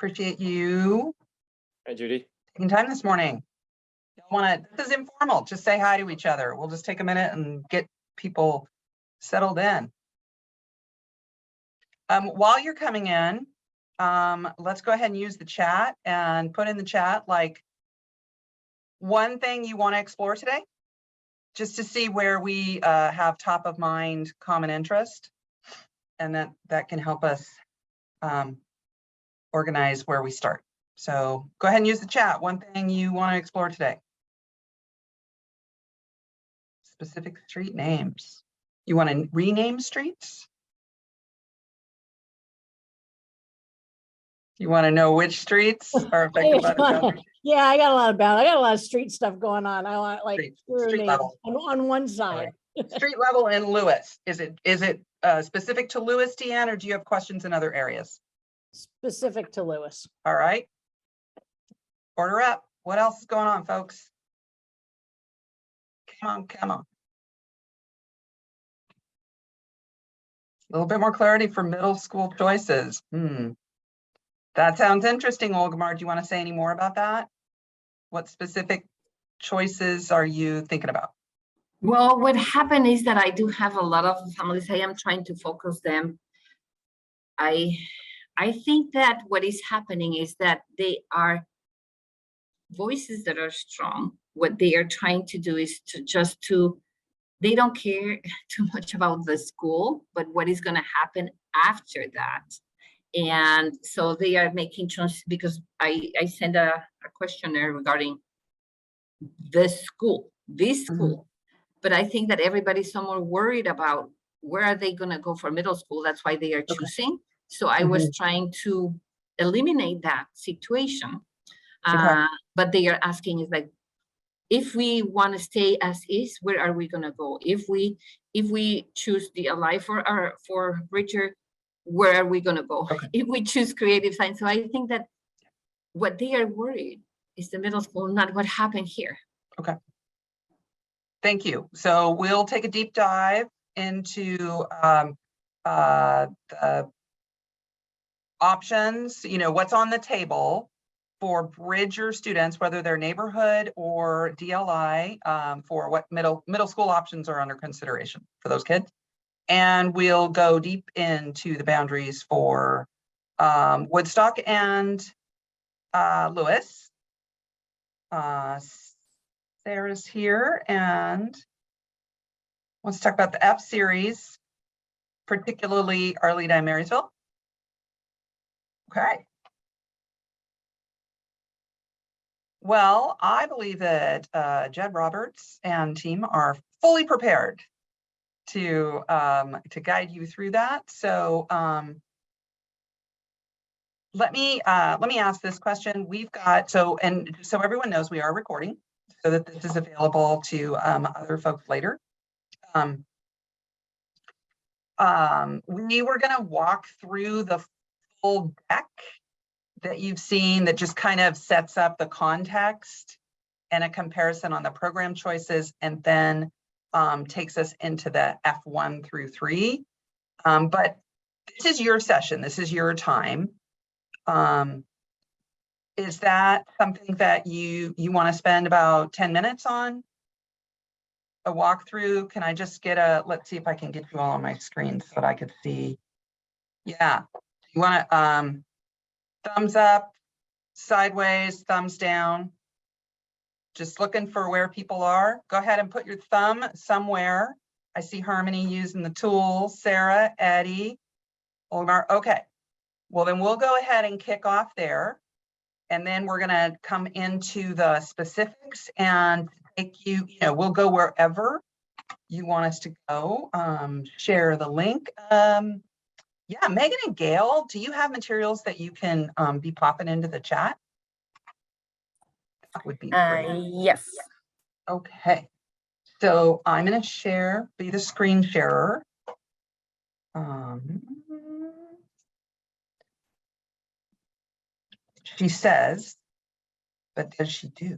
Appreciate you Hi, Judy. taking time this morning. This is informal, just say hi to each other. We'll just take a minute and get people settled in. While you're coming in, let's go ahead and use the chat and put in the chat like one thing you want to explore today, just to see where we have top of mind common interest, and that can help us organize where we start. So go ahead and use the chat. One thing you want to explore today. Specific street names. You want to rename streets? You want to know which streets are affected by the boundary? Yeah, I got a lot of street stuff going on. I want like Street level. on one side. Right. Street level in Lewis. Is it specific to Lewis, Deanne, or do you have questions in other areas? Specific to Lewis. All right. Order up. What else is going on, folks? Come on. A little bit more clarity for middle school choices. That sounds interesting, Olgamar. Do you want to say any more about that? What specific choices are you thinking about? Well, what happened is that I do have a lot of families. I am trying to focus them. I think that what is happening is that they are voices that are strong. What they are trying to do is they don't care too much about the school, but what is going to happen after that. And so they are making choices because I sent a questionnaire regarding this school. But I think that everybody's somewhat worried about where are they going to go for middle school. That's why they are choosing. So I was trying to eliminate that situation. But they are asking is like, if we want to stay as is, where are we going to go? If we choose the Alive for Bridger, where are we going to go? If we choose creative science. So I think that what they are worried is the middle school, not what happened here. Okay. Thank you. So we'll take a deep dive into the options, what's on the table for Bridger students, whether they're neighborhood or DLI, for what middle school options are under consideration for those kids. And we'll go deep into the boundaries for Woodstock and Lewis. Sarah's here and wants to talk about the F series, particularly Arleta and Marysville. Okay. Well, I believe that Jed Roberts and team are fully prepared to guide you through that. So let me ask this question. We've got so everyone knows we are recording so that this is available to other folks later. We were going to walk through the full deck that you've seen that just kind of sets up the context and a comparison on the program choices, and then takes us into the F1 through 3. But this is your session. This is your time. Is that something that you want to spend about 10 minutes on? A walkthrough? Can I just get let's see if I can get you all on my screen so that I could see. Yeah. You want to thumbs up, sideways, thumbs down. Just looking for where people are. Go ahead and put your thumb somewhere. I see Harmony using the tool, Sarah, Eddie, Olgar. Okay. Well, then we'll go ahead and kick off there. And then we're going to come into the specifics and take you, we'll go wherever you want us to go. Share the link. Yeah, Megan and Gail, do you have materials that you can be popping into the chat? That would be great. Yes. Okay. So I'm going to be the screen sharer. She says, but does she do?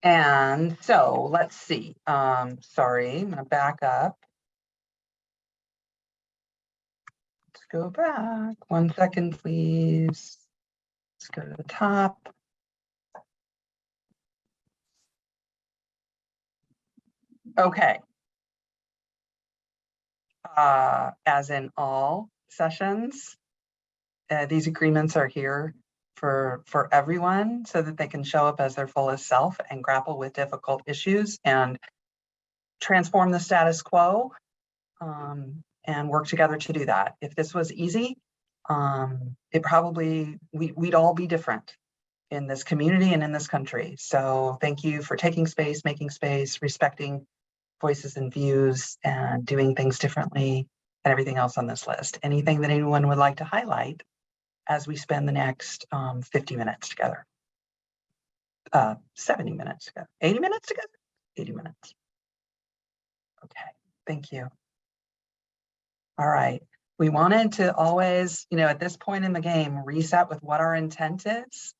And so let's see. Sorry, I'm gonna back up. Let's go back. 1 second, please. Let's go to the top. Okay. As in all sessions, these agreements are here for everyone so that they can show up as their fullest self and grapple with difficult issues and transform the status quo, and work together to do that. If this was easy, it probably, we'd all be different in this community and in this country. So thank you for taking space, making space, respecting voices and views, and doing things differently, and everything else on this list. Anything that anyone would like to highlight as we spend the next 50 minutes together? 70 minutes together, 80 minutes together, 80 minutes. Okay, thank you. All right, we wanted to always, at this point in the game, reset with what our intent is,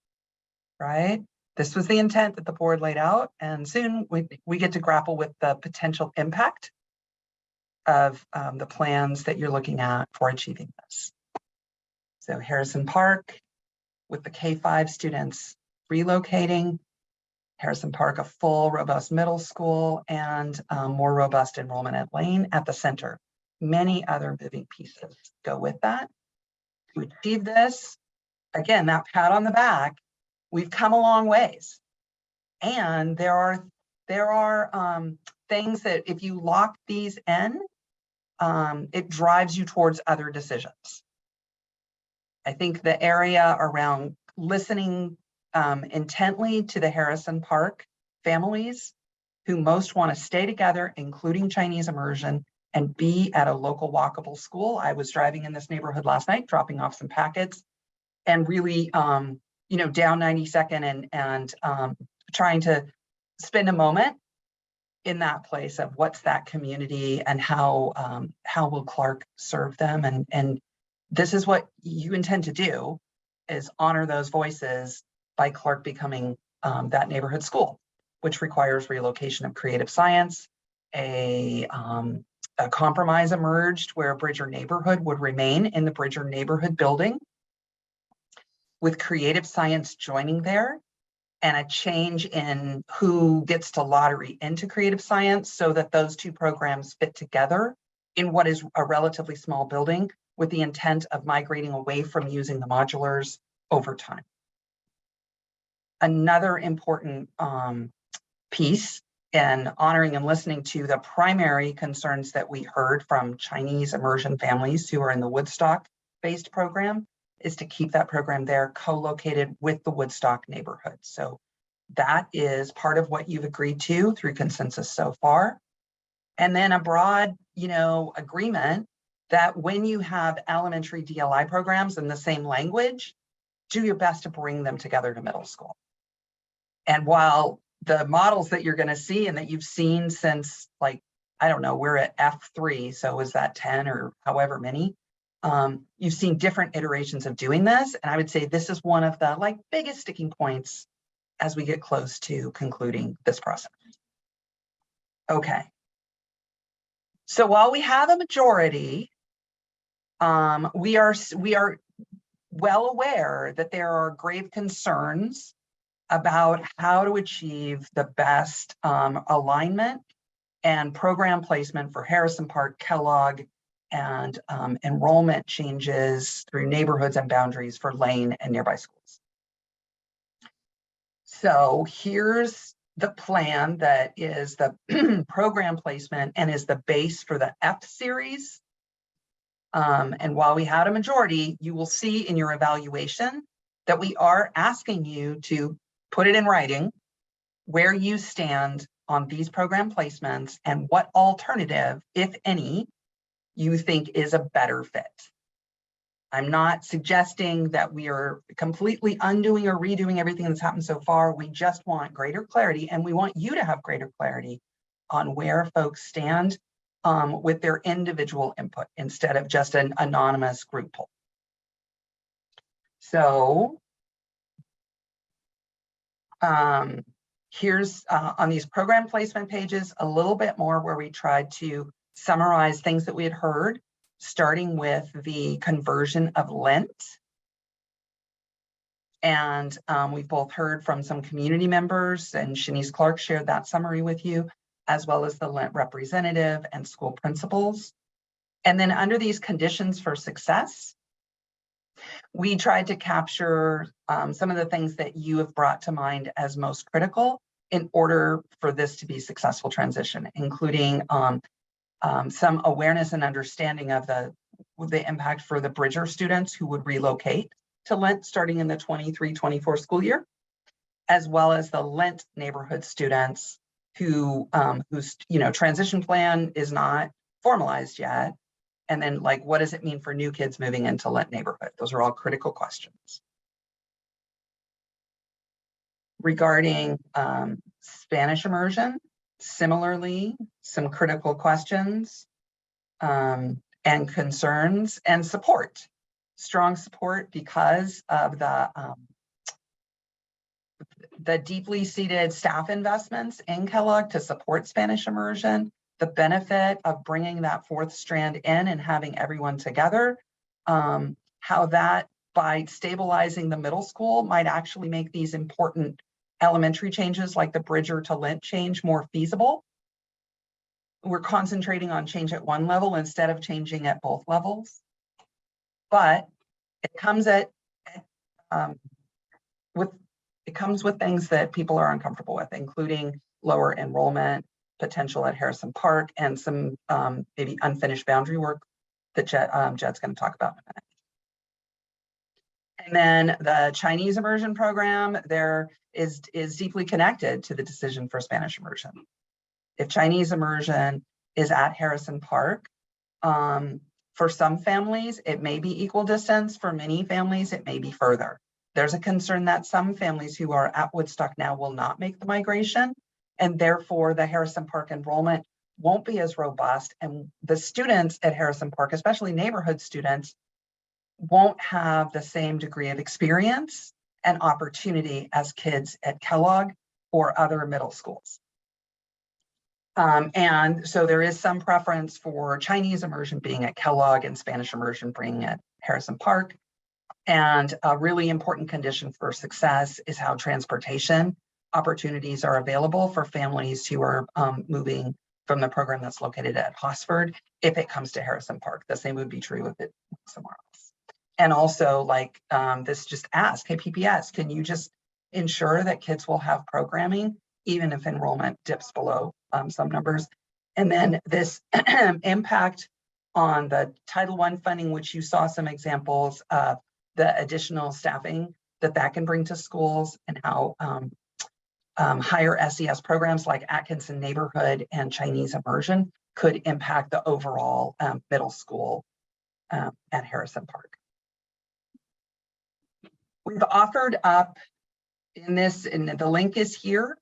right? This was the intent that the board laid out, and soon we get to grapple with the potential impact of the plans that you're looking at for achieving this. So Harrison Park, with the K-5 students relocating, Harrison Park, a full, robust middle school, and more robust enrollment at Lane at the center. Many other moving pieces go with that. To achieve this, again, that pat on the back, we've come a long ways. And there are things that if you lock these in, it drives you towards other decisions. I think the area around listening intently to the Harrison Park families who most want to stay together, including Chinese immersion, and be at a local walkable school. I was driving in this neighborhood last night, dropping off some packets, and really, down 92nd and trying to spend a moment in that place of what's that community and how will Clark serve them, and this is what you intend to do, is honor those voices by Clark becoming that neighborhood school, which requires relocation of creative science. A compromise emerged where Bridger neighborhood would remain in the Bridger neighborhood building, with creative science joining there, and a change in who gets to lottery into creative science so that those two programs fit together in what is a relatively small building, with the intent of migrating away from using the modulars over time. Another important piece in honoring and listening to the primary concerns that we heard from Chinese immersion families who are in the Woodstock-based program is to keep that program there co-located with the Woodstock neighborhood. So that is part of what you've agreed to through consensus so far. And then a broad, agreement that when you have elementary DLI programs in the same language, do your best to bring them together to middle school. And while the models that you're going to see and that you've seen since, like, I don't know, we're at F3, so is that 10 or however many? You've seen different iterations of doing this, and I would say this is one of the biggest sticking points as we get close to concluding this process. Okay. So while we have a majority, we are well aware that there are grave concerns about how to achieve the best alignment and program placement for Harrison Park, Kellogg, and enrollment changes through neighborhoods and boundaries for Lane and nearby schools. So here's the plan that is the program placement and is the base for the F series. And while we had a majority, you will see in your evaluation that we are asking you to put it in writing where you stand on these program placements and what alternative, if any, you think is a better fit. I'm not suggesting that we are completely undoing or redoing everything that's happened so far. We just want greater clarity, and we want you to have greater clarity on where folks stand with their individual input instead of just an anonymous group poll. So Here's on these program placement pages, a little bit more where we tried to summarize things that we had heard, starting with the conversion of Lent. And we've both heard from some community members, and Shanice Clark shared that summary with you, as well as the Lent representative and school principals. And then under these conditions for success, we tried to capture some of the things that you have brought to mind as most critical in order for this to be successful transition, including some awareness and understanding of the impact for the Bridger students who would relocate to Lent starting in the 23-24 school year, as well as the Lent neighborhood students who whose transition plan is not formalized yet. And then, like, what does it mean for new kids moving into Lent neighborhood? Those are all critical questions. Regarding Spanish immersion, similarly, some critical questions and concerns and support. Strong support because of the deeply seated staff investments in Kellogg to support Spanish immersion, the benefit of bringing that fourth strand in and having everyone together, how that by stabilizing the middle school might actually make these important elementary changes like the Bridger to Lent change more feasible. We're concentrating on change at one level instead of changing at both levels. But it comes with things that people are uncomfortable with, including lower enrollment potential at Harrison Park and some maybe unfinished boundary work that Jed's going to talk about in a minute. And then the Chinese immersion program there is deeply connected to the decision for Spanish immersion. If Chinese immersion is at Harrison Park, for some families, it may be equal distance. For many families, it may be further. There's a concern that some families who are at Woodstock now will not make the migration, and therefore the Harrison Park enrollment won't be as robust. And the students at Harrison Park, especially neighborhood students, won't have the same degree of experience and opportunity as kids at Kellogg or other middle schools. And so there is some preference for Chinese immersion being at Kellogg and Spanish immersion being at Harrison Park. And a really important condition for success is how transportation opportunities are available for families who are moving from the program that's located at Hosford if it comes to Harrison Park. The same would be true if it somewhere else. And also, like this just ask, hey, PPS, can you just ensure that kids will have programming even if enrollment dips below some numbers? And then this impact on the Title I funding, which you saw some examples of the additional staffing that can bring to schools, and how higher SES programs like Atkinson Neighborhood and Chinese immersion could impact the overall middle school at Harrison Park. We've offered up in this, and the link is here,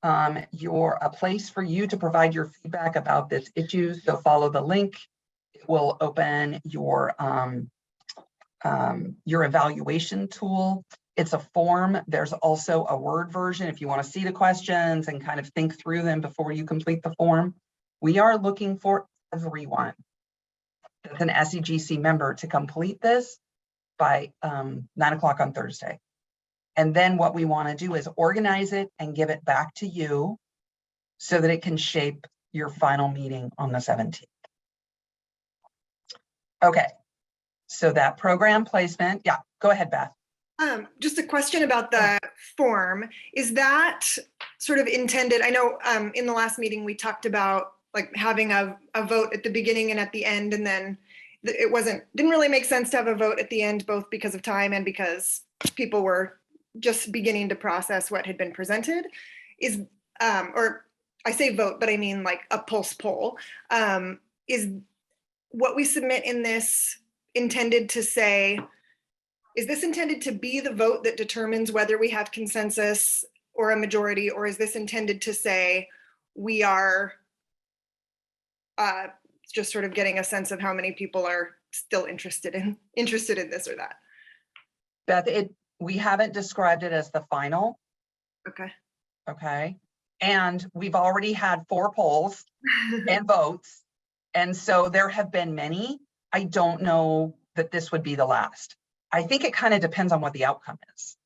a place for you to provide your feedback about this issue. So follow the link. It will open your evaluation tool. It's a form. There's also a Word version if you want to see the questions and kind of think through them before you complete the form. We are looking for everyone that's an SEGC member to complete this by 9 o'clock on Thursday. And then what we want to do is organize it and give it back to you so that it can shape your final meeting on the 17th. Okay, so that program placement, yeah, go ahead, Beth. Just a question about the form. Is that sort of intended? I know in the last meeting we talked about like having a vote at the beginning and at the end, and then it didn't really make sense to have a vote at the end, both because of time and because people were just beginning to process what had been presented. Or I say vote, but I mean like a pulse poll. Is what we submit in this intended to say, is this intended to be the vote that determines whether we have consensus or a majority, or is this intended to say we are just sort of getting a sense of how many people are still interested in this or that? Beth, we haven't described it as the final. Okay. Okay. And we've already had 4 polls and votes. And so there have been many. I don't know that this would be the last. I think it kind of depends on what the outcome is.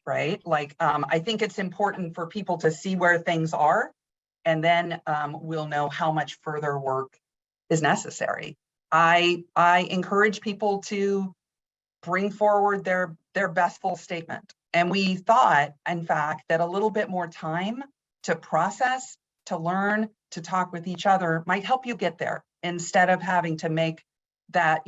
Right? Like, I think it's important for people to see where things are, and then we'll know how much further work is necessary. I encourage people to bring forward their best full statement. And we thought, in fact, that a little bit more time to process, to learn, to talk with each other might help you get there, instead of having to make that,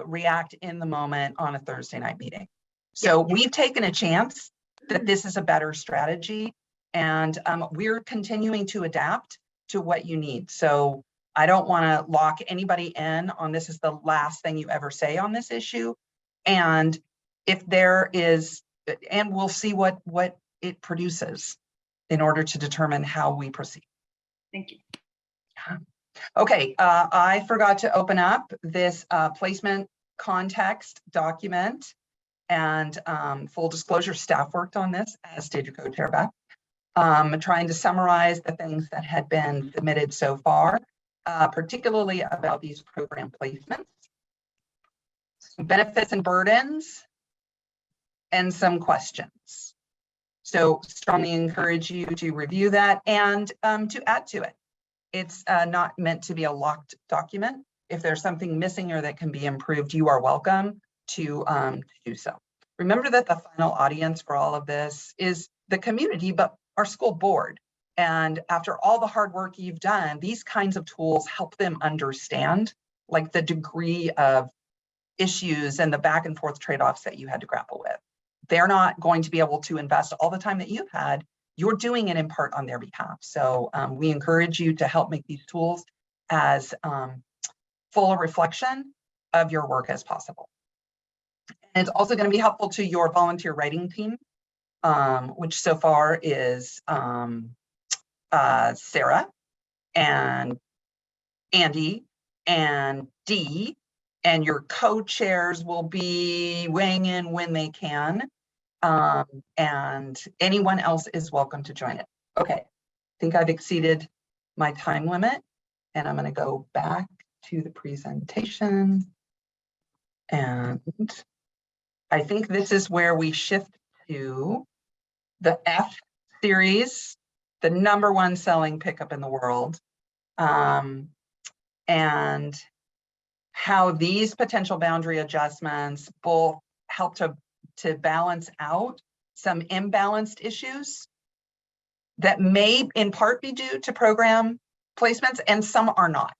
react in the moment on a Thursday night meeting. So we've taken a chance that this is a better strategy, and we're continuing to adapt to what you need. So I don't want to lock anybody in on this is the last thing you ever say on this issue. And if there is, and we'll see what it produces in order to determine how we proceed. Thank you. Okay, I forgot to open up this placement context document, and full disclosure, staff worked on this, as did your co-chair Beth, trying to summarize the things that had been submitted so far, particularly about these program placements, some benefits and burdens, and some questions. So strongly encourage you to review that and to add to it. It's not meant to be a locked document. If there's something missing or that can be improved, you are welcome to do so. Remember that the final audience for all of this is the community, but our school board. And after all the hard work you've done, these kinds of tools help them understand like the degree of issues and the back and forth trade-offs that you had to grapple with. They're not going to be able to invest all the time that you've had. You're doing it in part on their behalf. So we encourage you to help make these tools as full a reflection of your work as possible. And it's also going to be helpful to your volunteer writing team, which so far is Sarah and Andy and Dee, and your co-chairs will be weighing in when they can. And anyone else is welcome to join it. Okay, I think I've exceeded my time limit, and I'm going to go back to the presentation. And I think this is where we shift to the F series, the #1 selling pickup in the world, and how these potential boundary adjustments both help to balance out some imbalanced issues that may in part be due to program placements, and some are not.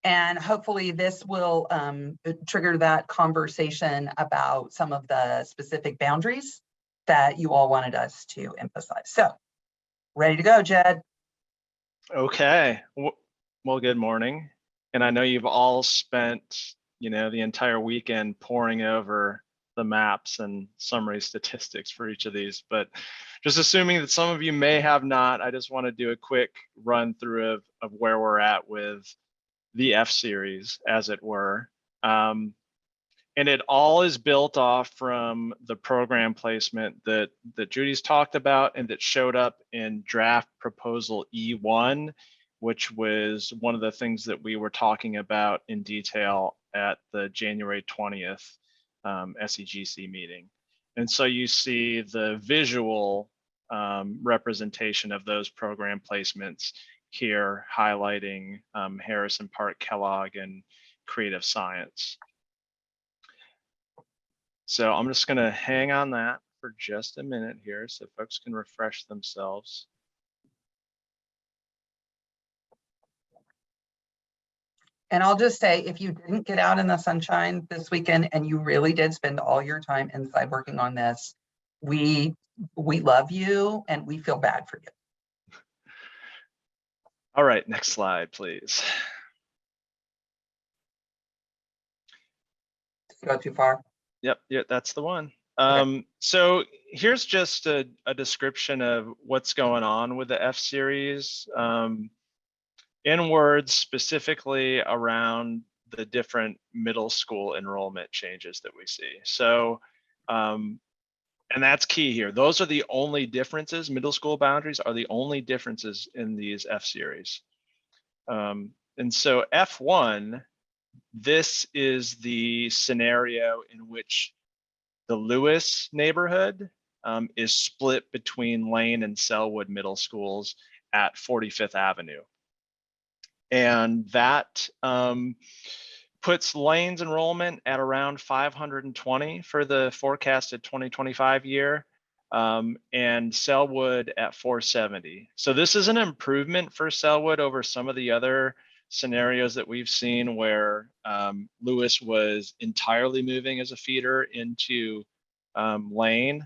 And hopefully this will trigger that conversation about some of the specific boundaries that you all wanted us to emphasize. So, ready to go, Jed? Okay. Well, good morning. And I know you've all spent, the entire weekend poring over the maps and summary statistics for each of these, but just assuming that some of you may have not, I just want to do a quick run through of where we're at with the F series, as it were. And it all is built off from the program placement that Judy's talked about and that showed up in draft proposal E1, which was one of the things that we were talking about in detail at the January 20th SEGC meeting. And so you see the visual representation of those program placements here, highlighting Harrison Park, Kellogg, and Creative Science. So I'm just going to hang on that for just a minute here so folks can refresh themselves. And I'll just say, if you didn't get out in the sunshine this weekend and you really did spend all your time inside working on this, we love you and we feel bad for you. All right, next slide, please. Did you go too far? Yep, that's the one. Okay. So here's just a description of what's going on with the F series. In words, specifically around the different middle school enrollment changes that we see. So And that's key here. Those are the only differences. Middle school boundaries are the only differences in these F series. And so F1, this is the scenario in which the Lewis neighborhood is split between Lane and Selwood middle schools at 45th Avenue. And that puts Lane's enrollment at around 520 for the forecasted 2025 year, and Selwood at 470. So this is an improvement for Selwood over some of the other scenarios that we've seen where Lewis was entirely moving as a feeder into Lane,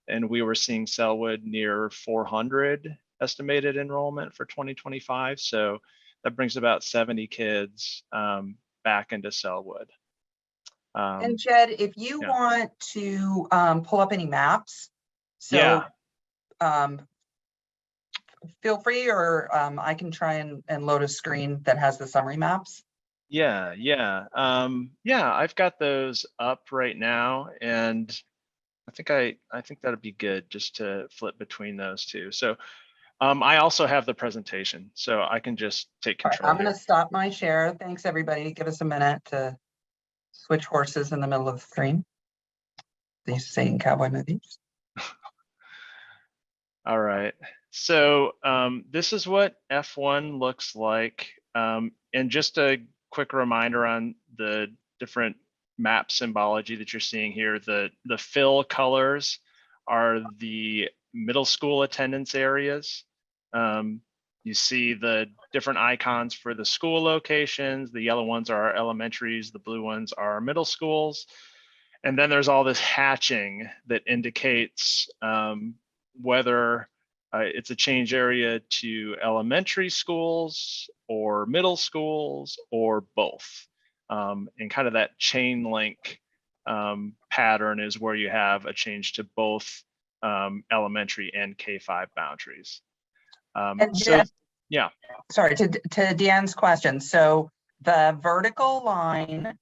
and we were seeing Selwood near 400 estimated enrollment for 2025. So that brings about 70 kids back into Selwood. And Jed, if you yeah. want to pull up any maps, so Yeah. feel free, or I can try and load a screen that has the summary maps. Yeah, I've got those up right now, and I think that'd be good just to flip between those two. So I also have the presentation, so I can just take All right, control. I'm going to stop my share. Thanks, everybody. Give us a minute to switch horses in the middle of the screen. They used to say in cowboy movies. All right, so this is what F1 looks like. And just a quick reminder on the different map symbology that you're seeing here. The fill colors are the middle school attendance areas. You see the different icons for the school locations. The yellow ones are our elementaries, the blue ones are our middle schools. And then there's all this hatching that indicates whether it's a change area to elementary schools or middle schools or both. And kind of that chain link pattern is where you have a change to both elementary and K-5 boundaries. And So, Jed, yeah. sorry, to Deanne's question. So the vertical line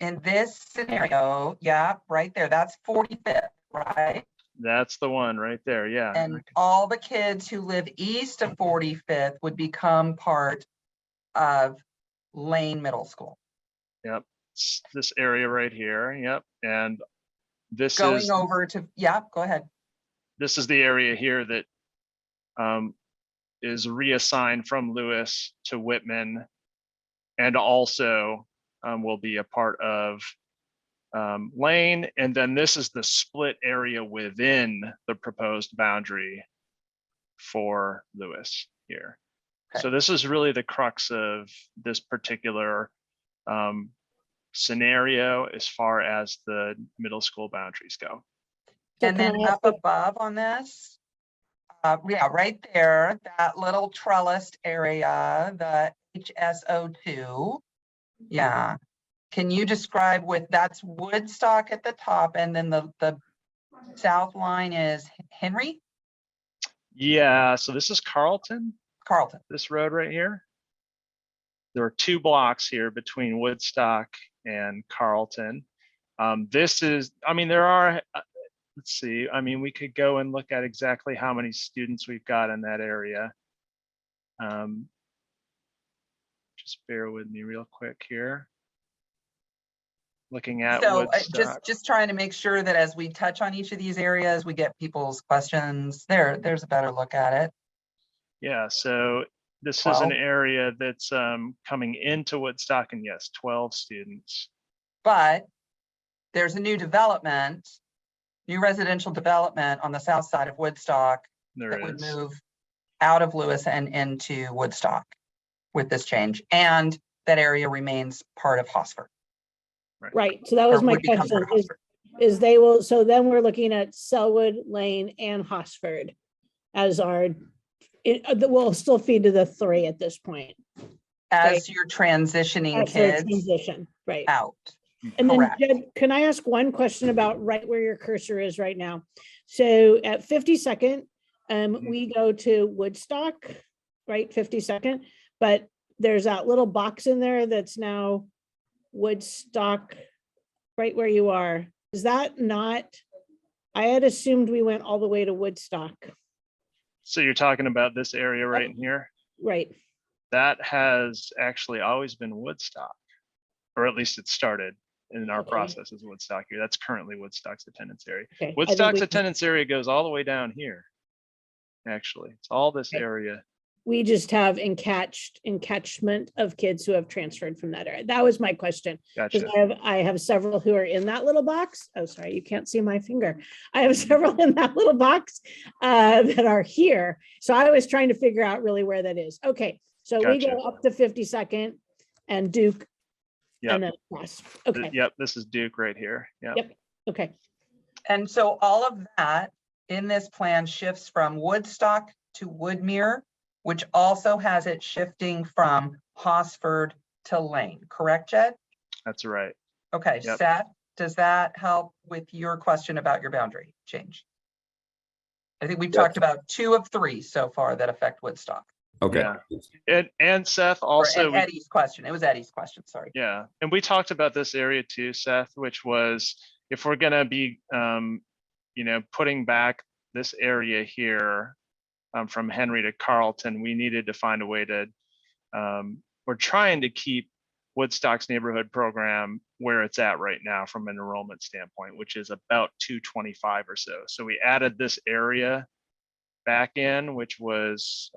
in this scenario, yeah, right there, that's 45th, right? That's the one right there, yeah. And all the kids who live east of 45th would become part of Lane Middle School. Yep, it's this area right here, yep. And this Going over to, yeah, go ahead. This is the area here that is reassigned from Lewis to Whitman, and also will be a part of Lane. And then this is the split area within the proposed boundary for Lewis here. Okay. So this is really the crux of this particular scenario as far as the middle school boundaries go. And then up above on this, yeah, right there, that little trellised area, the HSO2. Yeah. Can you describe that's Woodstock at the top, and then the south line is Henry? Yeah, so this is Carlton, this road right here. There are 2 blocks here between Woodstock and Carlton. This is, I mean, there are, let's see, I mean, we could go and look at exactly how many students we've got in that area. Just bear with me real quick here. Looking at so Woodstock. just trying to make sure that as we touch on each of these areas, we get people's questions. There's a better look at it. Yeah, so this 12. is an area that's coming into Woodstock, and yes, 12 students. But there's a new residential development on the south side of Woodstock that would move out of Lewis and into Woodstock with this change. And that area remains part of Hosford. Right, so that was Or my would become question, part of Hosford. is they will, so then we're looking at Selwood, Lane, and Hosford as our, we'll still feed to the 3 at this point. As you're transitioning As their kids transition, right. out. And then, Correct. Jed, can I ask one question about right where your cursor is right now? So at 52nd, we go to Woodstock, right, 52nd, but there's that little box in there that's now Woodstock, right where you are. Is that not I had assumed we went all the way to Woodstock, So you're talking about this area right in here? right? That has actually always been Woodstock, or at least it started in our Okay. process as Woodstock here. That's currently Woodstock's attendance area. Okay. I think Woodstock's we- attendance area goes all the way down here. Actually, it's all this Okay. area. We just have encatchment of kids who have transferred from that area. That was my question. Because Gotcha. I have several who are in that little box. Oh, sorry, you can't see my finger. I have several in that little box that are here. So I was trying to figure out really where that is. Okay, so we go Gotcha. up to 52nd and Duke Yep. and then across. Okay, Yep, this is Duke right here. Yep. Yep. okay, And so all of that in this plan shifts from Woodstock to Woodmere, which also has it shifting from Hosford to Lane, correct, Jed? That's right. Okay, Yep. Seth, does that help with your question about your boundary change? I think we've Yes. talked about 2 of 3 so far that affect Woodstock. Okay. Yeah. And Seth Or also, and Eddie's question, it was Eddie's question, sorry. yeah, and we talked about this area too, Seth, which was if we're gonna be, putting back this area here from Henry to Carlton, we needed to find a way to, we're trying to keep Woodstock's neighborhood program where it's at right now from an enrollment standpoint, which is about 225 or so. So we added this area back in, which was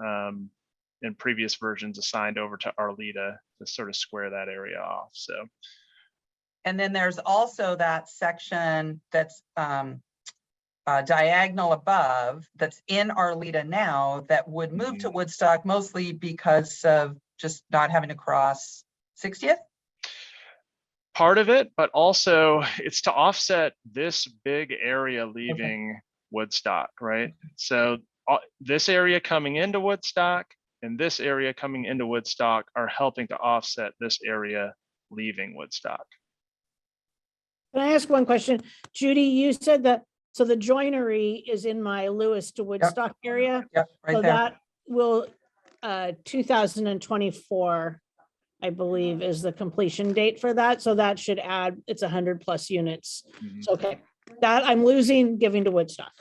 in previous versions assigned over to Arleta to sort of square that area off. So And then there's also that section that's diagonal above that's in Arleta now that would move to Woodstock mostly because of just not having to cross 60th. part of it, but also it's to offset this big area leaving Woodstock, right? So this area coming into Woodstock and this area coming into Woodstock are helping to offset this area leaving Woodstock. Can I ask one question? Judy, you said that, so the joinery is in my Lewis to Woodstock area. Yep, right So there. that will, 2024, I believe, is the completion date for that. So that should add, it's 100+ units. Mhm. So, okay, that I'm losing, giving to Woodstock.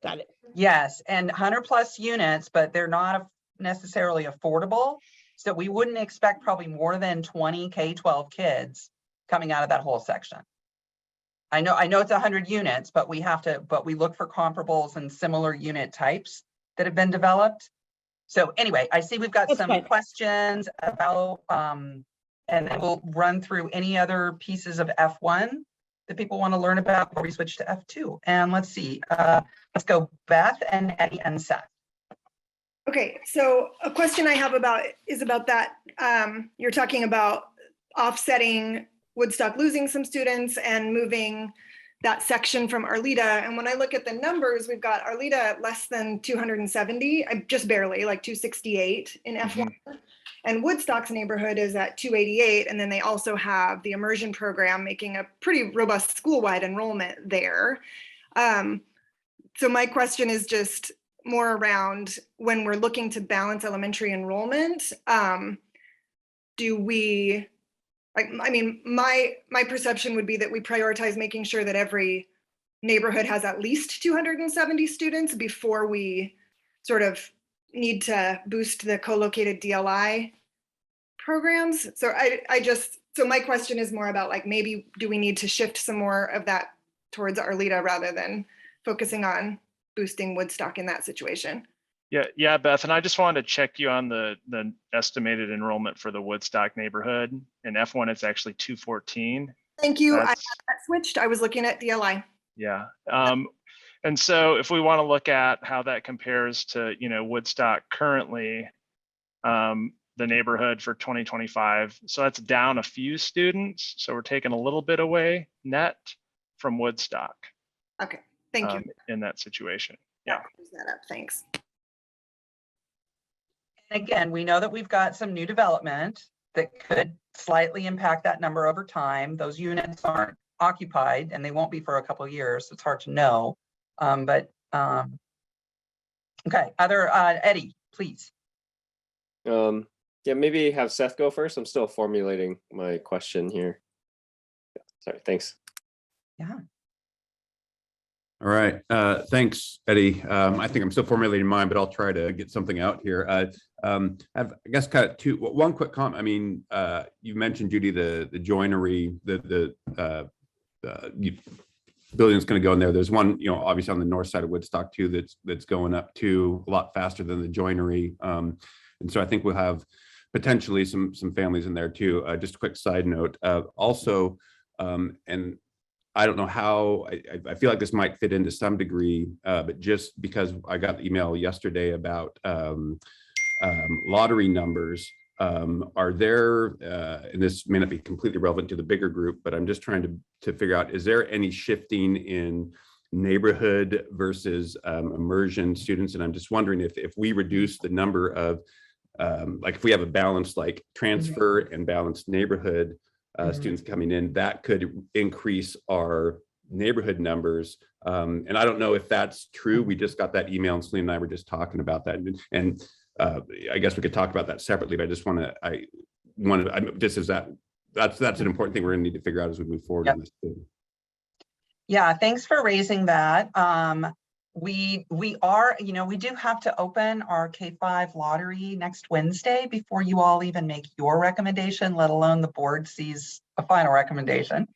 Got it. Yes, and 100+ units, but they're not necessarily affordable. So we wouldn't expect probably more than 20 K-12 kids coming out of that whole section. I know it's 100 units, but we look for comparables and similar unit types that have been developed. So anyway, I see we've got That's some fine. questions about, and then we'll run through any other pieces of F1 that people want to learn about before we switch to F2. And let's see, let's go Beth and Eddie and Seth. Okay, so a question I have is about that. You're talking about offsetting Woodstock losing some students and moving that section from Arleta. And when I look at the numbers, we've got Arleta at less than 270, just barely, like 268 in F1. And Woodstock's neighborhood is at 288. And then they also have the immersion program making a pretty robust school-wide enrollment there. So my question is just more around when we're looking to balance elementary enrollment, do we, my perception would be that we prioritize making sure that every neighborhood has at least 270 students before we sort of need to boost the co-located DLI programs. So so my question is more about like, maybe do we need to shift some more of that towards Arleta rather than focusing on boosting Woodstock in that situation? Yeah, Beth, and I just wanted to check you on the estimated enrollment for the Woodstock neighborhood. In F1, it's actually 214. Thank you. I That's- got switched. I was looking at DLI. Yeah. And so if we want to look at how that compares to, Woodstock currently, the neighborhood for 2025, so that's down a few students. So we're taking a little bit away net from Woodstock. Okay, thank you. In that situation. Yeah. Close that up. Thanks. And again, we know that we've got some new development that could slightly impact that number over time. Those units aren't occupied and they won't be for a couple of years. So it's hard to know. Okay, Eddie, please. Yeah, maybe have Seth go first. I'm still formulating my question here. Sorry, thanks. Yeah. All right. Thanks, Eddie. I think I'm still formulating mine, but I'll try to get something out here. I guess kind of one quick comment. I mean, you mentioned, Judy, the joinery, the building's going to go in there. There's one, obviously on the north side of Woodstock too, that's going up too a lot faster than the joinery. And so I think we'll have potentially some families in there too. Just a quick side note. Also, and I don't know how, I feel like this might fit into some degree, but just because I got the email yesterday about lottery numbers, are there, and this may not be completely relevant to the bigger group, but I'm just trying to figure out, is there any shifting in neighborhood versus immersion students? And I'm just wondering if we reduce the number of, like if we have a balanced like transfer and balanced neighborhood students coming in, that could increase our neighborhood numbers. And I don't know if that's true. We just got that email and Celine and I were just talking about that. And I guess we could talk about that separately, but I just that's an important thing we're gonna need to figure out as we move forward on this too. Yeah, thanks for raising that. We are, we do have to open our K-5 lottery next Wednesday before you all even make your recommendation, let alone the board sees a final recommendation.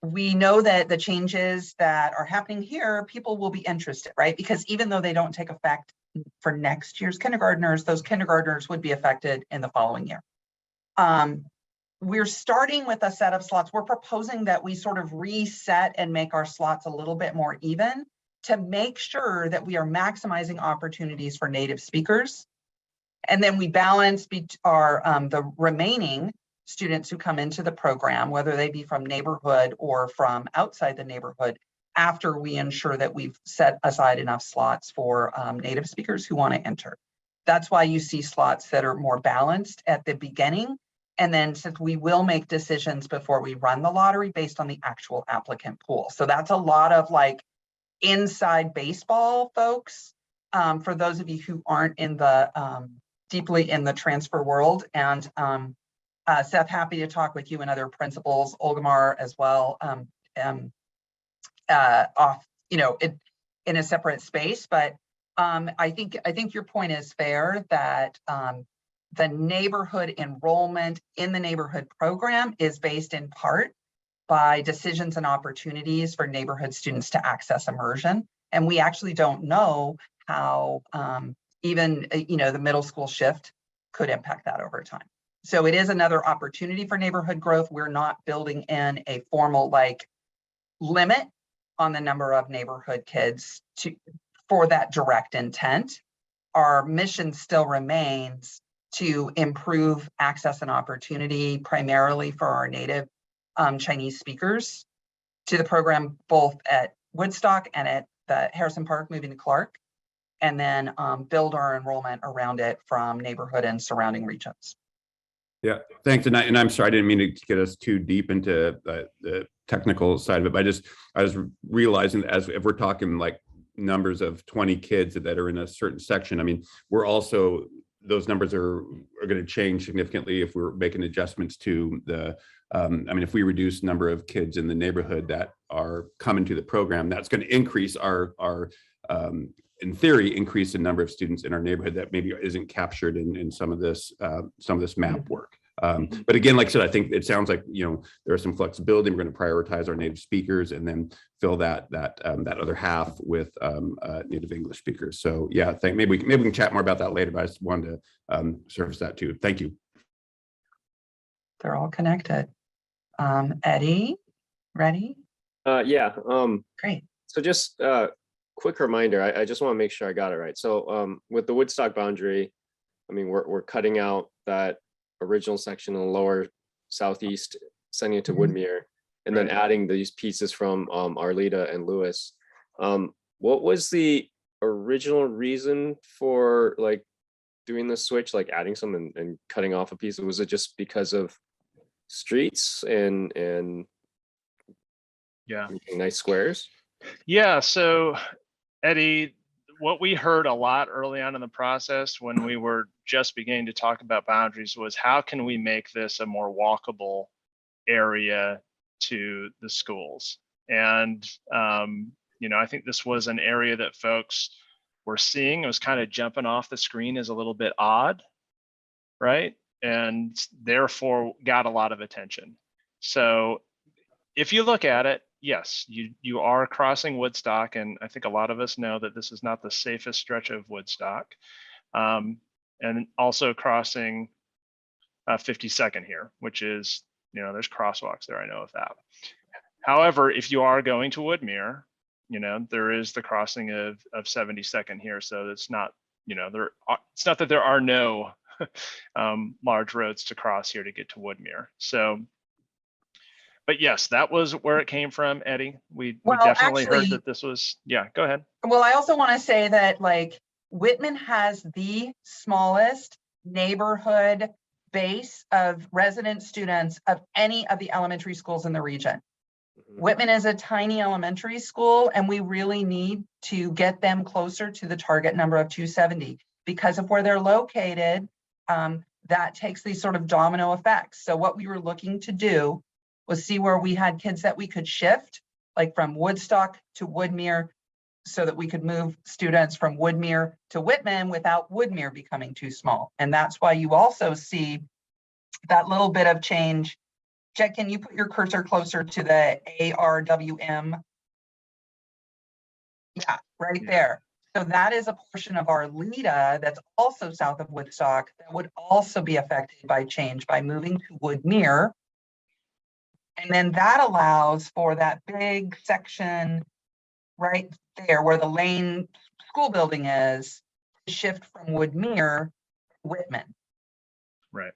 We know that the changes that are happening here, people will be interested, right? Because even though they don't take effect for next year's kindergartners, those kindergartners would be affected in the following year. We're starting with a set of slots. We're proposing that we sort of reset and make our slots a little bit more even to make sure that we are maximizing opportunities for native speakers. And then we balance the remaining students who come into the program, whether they be from neighborhood or from outside the neighborhood, after we ensure that we've set aside enough slots for native speakers who want to enter. That's why you see slots that are more balanced at the beginning. And then since we will make decisions before we run the lottery based on the actual applicant pool. So that's a lot of like inside baseball, folks, for those of you who aren't in the deeply in the transfer world. And Seth, happy to talk with you and other principals, Olgamar as well, off, in a separate space. But I think your point is fair that the neighborhood enrollment in the neighborhood program is based in part by decisions and opportunities for neighborhood students to access immersion. And we actually don't know how even, the middle school shift could impact that over time. So it is another opportunity for neighborhood growth. We're not building in a formal limit on the number of neighborhood kids for that direct intent. Our mission still remains to improve access and opportunity primarily for our native Chinese speakers to the program, both at Woodstock and at the Harrison Park moving to Clark, and then build our enrollment around it from neighborhood and surrounding regions. Yeah, thanks. And I'm sorry, I didn't mean to get us too deep into the technical side of it, but I was realizing that if we're talking like numbers of 20 kids that are in a certain section, I mean, we're also, those numbers are going to change significantly if we're making adjustments to the, if we reduce number of kids in the neighborhood that are coming to the program, that's going to increase our in theory, increase the number of students in our neighborhood that maybe isn't captured in some of this map work. But again, like I said, I think it sounds like there is some flexibility. We're going to prioritize our native speakers and then fill that other half with native English speakers. So yeah, maybe we can chat more about that later. But I just wanted to surface that too. Thank you. They're all connected. Eddie, ready? Yeah. Great. So just quick reminder, I just want to make sure I got it right. So with the Woodstock boundary, I mean, we're cutting out that original section in the lower southeast, sending it to Woodmere, and then adding these pieces from Arleta and Lewis. What was the original reason for doing the switch, adding some and cutting off a piece? Was it just because of streets and yeah, nice squares? Yeah, so Eddie, what we heard a lot early on in the process when we were just beginning to talk about boundaries was how can we make this a more walkable area to the schools? And, I think this was an area that folks were seeing. It was kind of jumping off the screen as a little bit odd, right? And therefore got a lot of attention. So if you look at it, yes, you are crossing Woodstock, and I think a lot of us know that this is not the safest stretch of Woodstock. And also crossing 52nd here, which is, there's crosswalks there, I know of that. However, if you are going to Woodmere, there is the crossing of 72nd here, so it's not, it's not that there are no large roads to cross here to get to Woodmere. So, but yes, that was where it came from, Eddie. We Well, definitely heard actually- that this was, yeah, go ahead. Well, I also want to say that like Whitman has the smallest neighborhood base of resident students of any of the elementary schools in the region. Whitman is a tiny elementary school, and we really need to get them closer to the target number of 270 because of where they're located. That takes these sort of domino effects. So what we were looking to do was see where we had kids that we could shift, like from Woodstock to Woodmere, so that we could move students from Woodmere to Whitman without Woodmere becoming too small. And that's why you also see that little bit of change. Jack, can you put your cursor closer to the ARWM? Yeah, right there. So that is a portion of our LEDA that's also south of Woodstock that would also be affected by change by moving to Woodmere. And then that allows for that big section right there where the Lane school building is to shift from Woodmere to Whitman. Right.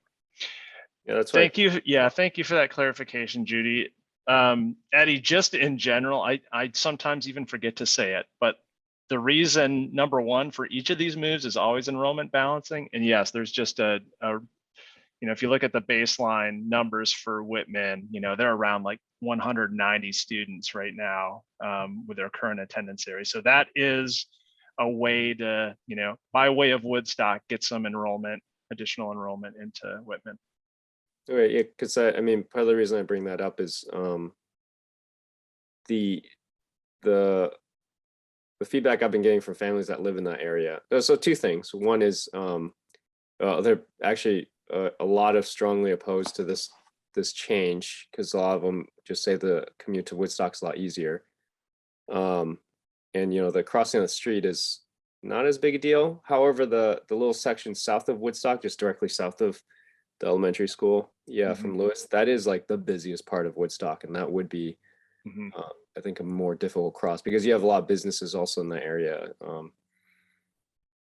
Yeah, that's Thank you. Yeah, thank you for that clarification, Judy. Eddie, just in general, I sometimes even forget to say it, but the reason number one for each of these moves is always enrollment balancing. And yes, there's just if you look at the baseline numbers for Whitman, they're around like 190 students right now with their current attendance area. So that is a way to, by way of Woodstock, get some additional enrollment into Whitman. Right, yeah, because I mean, part of the reason I bring that up is the feedback I've been getting from families that live in that area. So two things. One is they're actually a lot of strongly opposed to this change because a lot of them just say the commute to Woodstock's a lot easier. And the crossing of the street is not as big a deal. However, the little section south of Woodstock, just directly south of the elementary school, from Lewis, that is like the busiest part of Woodstock, and that would be I think a more difficult cross because you have a lot of businesses also in that area.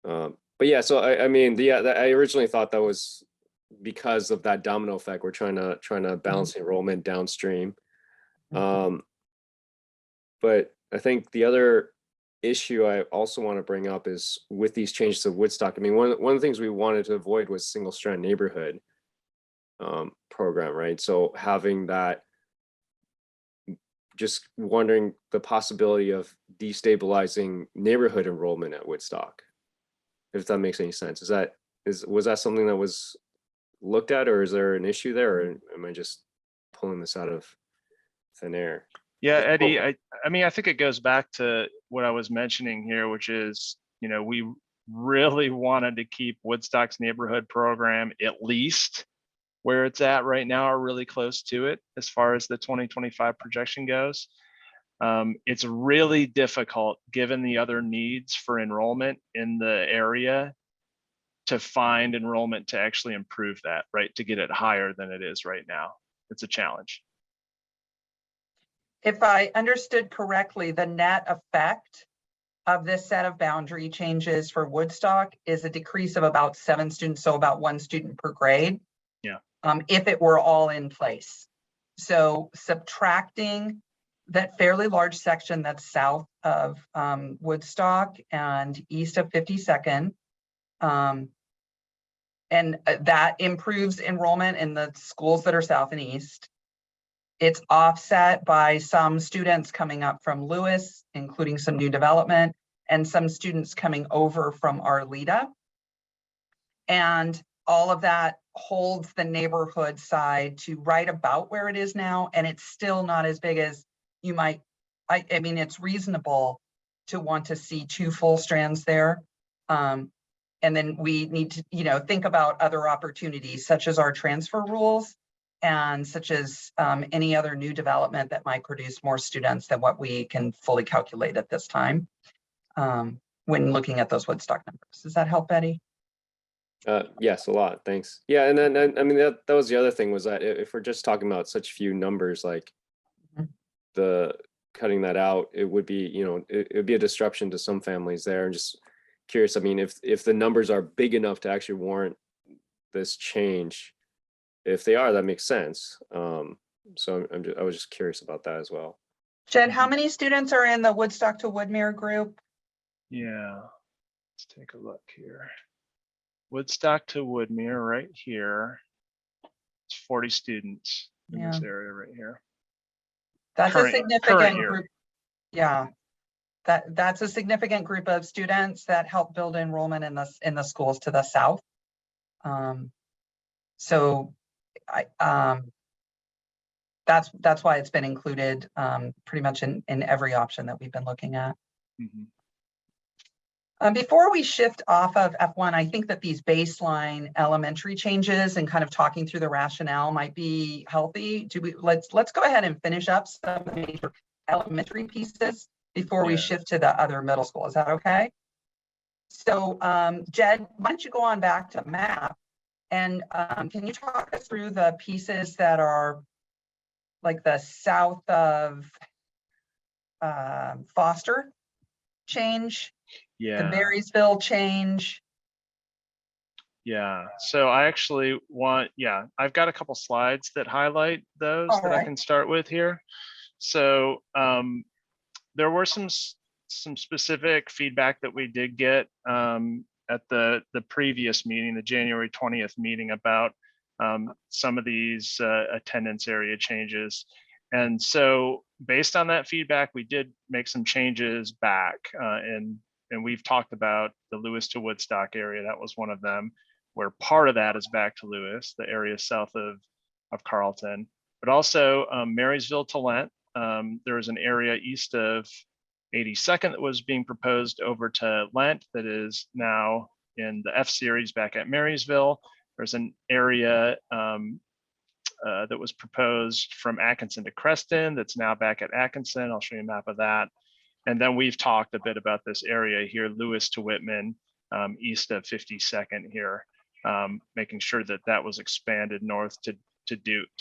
But yeah, so I mean, I originally thought that was because of that domino effect. We're trying to balance enrollment downstream. But I think the other issue I also want to bring up is with these changes to Woodstock. I mean, one of the things we wanted to avoid was single strand neighborhood program, right? So having that, just wondering the possibility of destabilizing neighborhood enrollment at Woodstock, if that makes any sense. Was that something that was looked at, or is there an issue there, or am I just pulling this out of thin air? Yeah, Eddie, I mean, I think it goes back to what I was mentioning here, which is, we really wanted to keep Woodstock's neighborhood program at least where it's at right now, or really close to it as far as the 2025 projection goes. It's really difficult, given the other needs for enrollment in the area, to find enrollment to actually improve that, right? To get it higher than it is right now. It's a challenge. If I understood correctly, the net effect of this set of boundary changes for Woodstock is a decrease of about 7 students, so about 1 student per grade. Yeah. If it were all in place. So subtracting that fairly large section that's south of Woodstock and east of 52nd, and that improves enrollment in the schools that are south and east. It's offset by some students coming up from Lewis, including some new development, and some students coming over from Arleta. And all of that holds the neighborhood side to right about where it is now. And it's still not as big as you might I mean, it's reasonable to want to see 2 full strands there. And then we need to, think about other opportunities such as our transfer rules and such as any other new development that might produce more students than what we can fully calculate at this time when looking at those Woodstock numbers. Does that help, Betty? Yes, a lot. Thanks. Yeah, and then I mean that was the other thing, was that if we're just talking about such few numbers, like Mhm. the cutting that out, it would be, it would be a disruption to some families there. And just curious, I mean, if the numbers are big enough to actually warrant this change, if they are, that makes sense. So I was just curious about that as well. Jed, how many students are in the Woodstock to Woodmere group? Yeah, let's take a look here. Woodstock to Woodmere right here. It's 40 students in this area right here. That's a Current significant year. group. Yeah. That's a significant group of students that help build enrollment in the schools to the south. So that's why it's been included pretty much in every option that we've been looking at. Mhm. Before we shift off of F1, I think that these baseline elementary changes and kind of talking through the rationale might be healthy. Let's go ahead and finish up some of the major elementary pieces before we Yeah. shift to the other middle school. Is that okay? So Jed, why don't you go on back to map and can you talk us through the pieces that are like the south of Foster change, the Yeah. Marysville change? Yeah, so I actually I've got a couple slides that highlight those All that I right. can start with here. So there were some specific feedback that we did get at the previous meeting, the January 20th meeting, about some of these attendance area changes. And so based on that feedback, we did make some changes back, and we've talked about the Lewis to Woodstock area. That was one of them, where part of that is back to Lewis, the area south of Carlton, but also Marysville to Lent. There was an area east of 82nd that was being proposed over to Lent that is now in the F series back at Marysville. There's an area that was proposed from Atkinson to Creston that's now back at Atkinson. I'll show you a map of that. And then we've talked a bit about this area here, Lewis to Whitman, east of 52nd here, making sure that that was expanded north to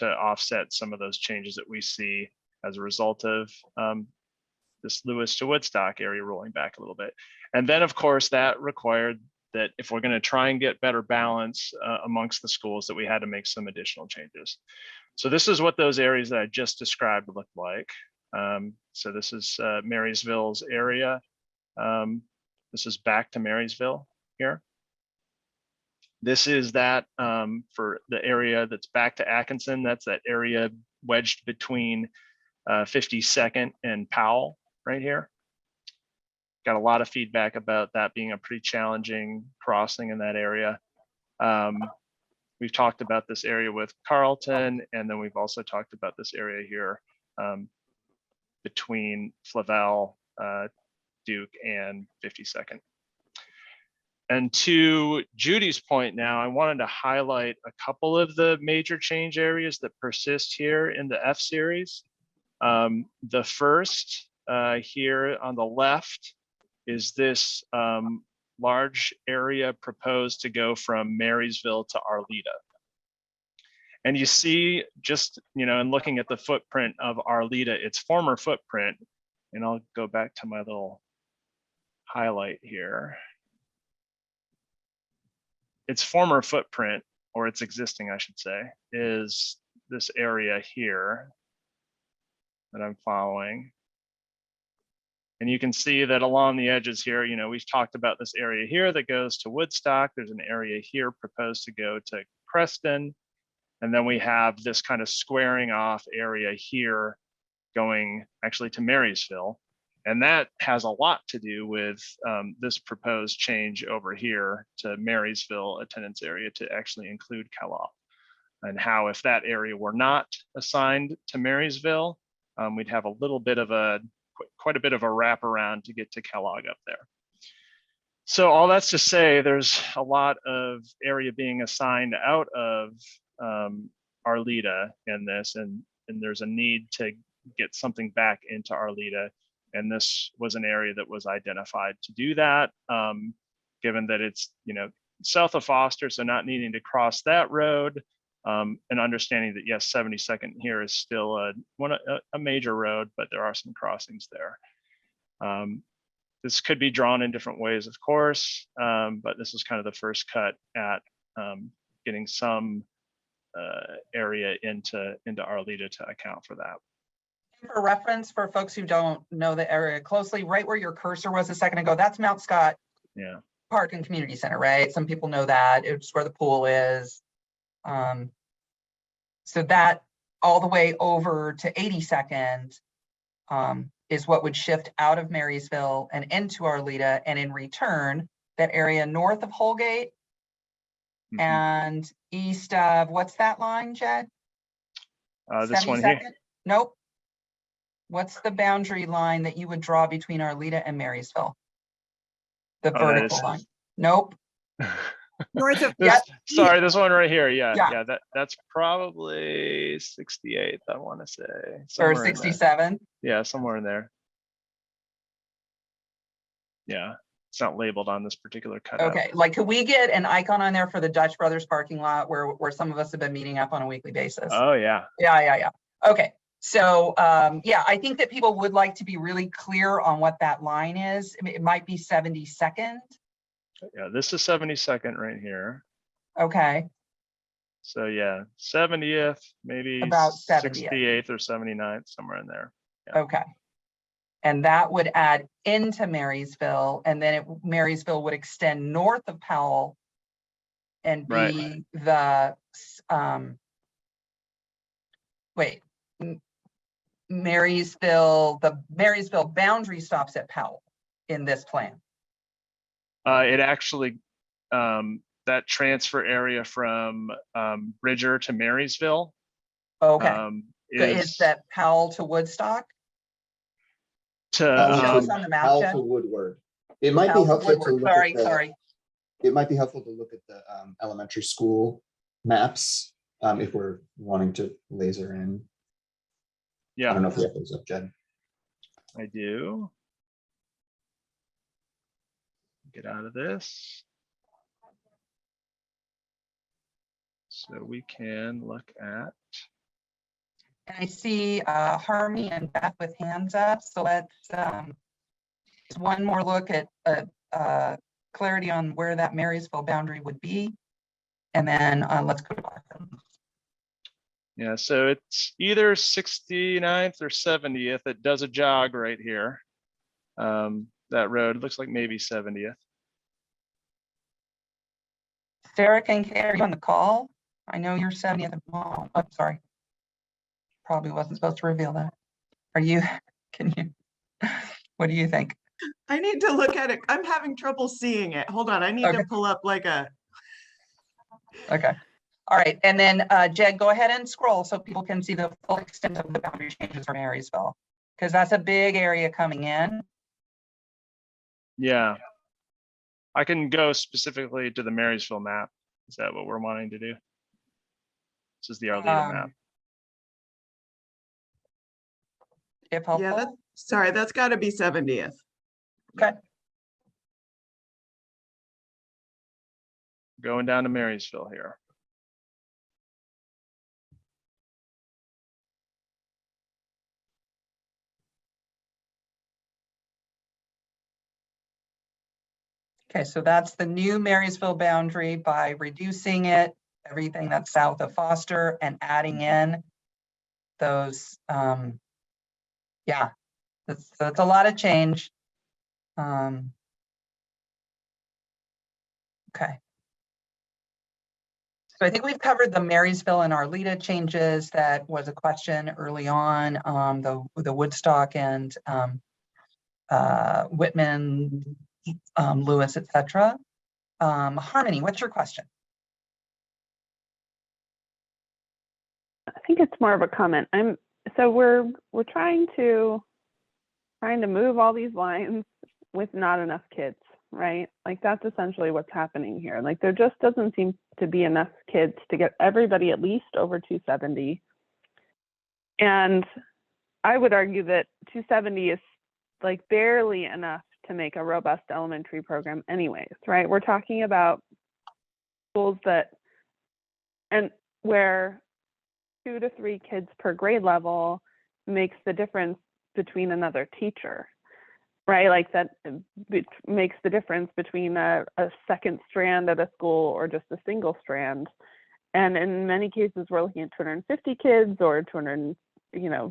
offset some of those changes that we see as a result of this Lewis to Woodstock area rolling back a little bit. And then of course that required that if we're going to try and get better balance amongst the schools, that we had to make some additional changes. So this is what those areas that I just described look like. So this is Marysville's area. This is back to Marysville here. This is that for the area that's back to Atkinson. That's that area wedged between 52nd and Powell right here. Got a lot of feedback about that being a pretty challenging crossing in that area. We've talked about this area with Carlton, and then we've also talked about this area here between Flavel, Duke, and 52nd. And to Judy's point now, I wanted to highlight a couple of the major change areas that persist here in the F series. The first here on the left is this large area proposed to go from Marysville to Arleta. And you see, just, in looking at the footprint of Arleta, its former footprint, and I'll go back to my little highlight here. Its former footprint, or its existing, I should say, is this area here that I'm following. And you can see that along the edges here, we've talked about this area here that goes to Woodstock. There's an area here proposed to go to Creston. And then we have this kind of squaring off area here going actually to Marysville. And that has a lot to do with this proposed change over here to Marysville attendance area to actually include Kellogg. And how if that area were not assigned to Marysville, we'd have a little bit of a quite a bit of a wraparound to get to Kellogg up there. So all that's to say, there's a lot of area being assigned out of Arleta in this, and there's a need to get something back into Arleta. And this was an area that was identified to do that, given that it's, south of Foster, so not needing to cross that road, and understanding that, yes, 72nd here is still a major road, but there are some crossings there. This could be drawn in different ways, of course, but this is kind of the first cut at getting some area into Arleta to account for that. For reference, for folks who don't know the area closely, right where your cursor was a second ago, that's Mount Scott Park and Community Center, right? Some people know that. It's where the pool is. So that all the way over to 82nd is what would shift out of Marysville and into Arleta, and in return, that area north of Holgate and east of, what's that line, Jed? This one here. Nope. What's the boundary line that you would draw between Arleta and Marysville? The vertical line. Nope. North of Sorry, this one right here. Yeah. That's probably 68th, I want to say. Or 67. Yeah, somewhere in there. Yeah, it's not labeled on this particular cutout. Okay, like, could we get an icon on there for the Dutch Brothers parking lot where some of us have been meeting up on a weekly basis? Oh yeah. Yeah. Okay. So, yeah, I think that people would like to be really clear on what that line is. I mean, it might be 72nd. Yeah, this is 72nd right here. Okay. So yeah, 70th, maybe About 70th. 68th or 79th, somewhere in there. Yeah. Okay. And that would add into Marysville, and then Marysville would extend north of Powell and be the, Marysville, the Marysville boundary stops at Powell in this plan. It actually, that transfer area from Bridger to Marysville. Okay. So is that Powell to Woodstock? To on the map, Powell Jen? to Woodward. It might be Powell to helpful to Woodward. look at the, Sorry. it might be helpful to look at the elementary school maps if we're wanting to laser in. I yeah, don't know if we have those up, Jen. I do. Get out of this. So we can look at. And I see Harmony and Beth with hands up. So let's one more look at clarity on where that Marysville boundary would be. And then let's go to Markham. Yeah, so it's either 69th or 70th. It does a jog right here. That road looks like maybe 70th. Sarah Kincaid, are you on the call? I know you're 70th. Oh, I'm sorry. Probably wasn't supposed to reveal that. Are you, what do you think? I need to look at it. I'm having trouble seeing it. Hold on. I need to pull up like a. Okay. All right. And then Jed, go ahead and scroll so people can see the full extent of the boundary changes for Marysville, because that's a big area coming in. Yeah. I can go specifically to the Marysville map. Is that what we're wanting to do? This is the Arleta map. If helpful. Yeah, sorry, that's got to be 70th. Okay. Going down to Marysville here. Okay, so that's the new Marysville boundary by reducing it, everything that's south of Foster, and adding in those, yeah, that's a lot of change. Okay. So I think we've covered the Marysville and Arleta changes. That was a question early on, the Woodstock and Whitman, Lewis, etc. Harmony, what's your question? I think it's more of a comment. So we're trying to trying to move all these lines with not enough kids, right? Like that's essentially what's happening here. Like there just doesn't seem to be enough kids to get everybody at least over 270. And I would argue that 270 is like barely enough to make a robust elementary program anyways, right? We're talking about schools where 2 to 3 kids per grade level makes the difference between another teacher, right? Like that makes the difference between a second strand at a school or just a single strand. And in many cases, we're looking at 250 kids or 200,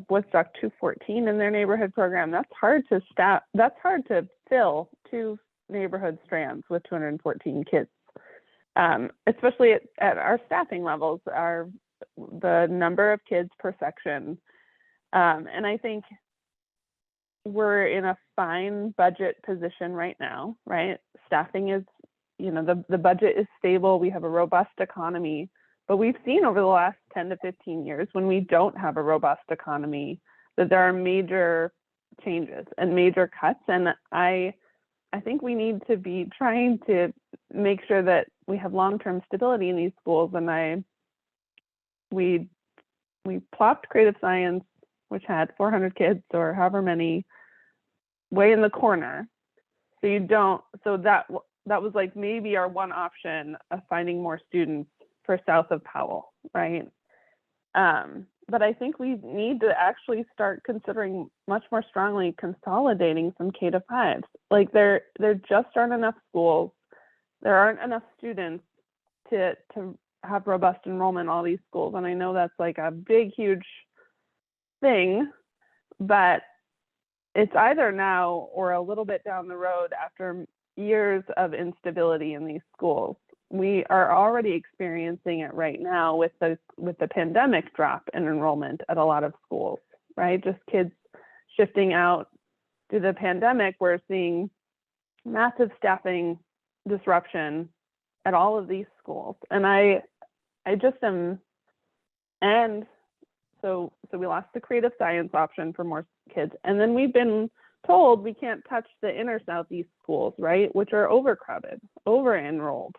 Woodstock 214 in their neighborhood program. That's hard to fill 2 neighborhood strands with 214 kids, especially at our staffing levels, the number of kids per section. And I think we're in a fine budget position right now, right? Staffing is, the budget is stable. We have a robust economy, but we've seen over the last 10 to 15 years when we don't have a robust economy that there are major changes and major cuts. And I think we need to be trying to make sure that we have long-term stability in these schools. And we plopped creative science, which had 400 kids or however many, way in the corner. So that was like maybe our one option of finding more students for south of Powell, right? But I think we need to actually start considering much more strongly consolidating some K-5s. Like there just aren't enough schools. There aren't enough students to have robust enrollment in all these schools. And I know that's like a big, huge thing, but it's either now or a little bit down the road after years of instability in these schools. We are already experiencing it right now with the pandemic drop in enrollment at a lot of schools, right? Just kids shifting out due to the pandemic. We're seeing massive staffing disruption at all of these schools. And I just am, and so we lost the creative science option for more kids. And then we've been told we can't touch the inner Southeast schools, right? Which are overcrowded, over-enrolled.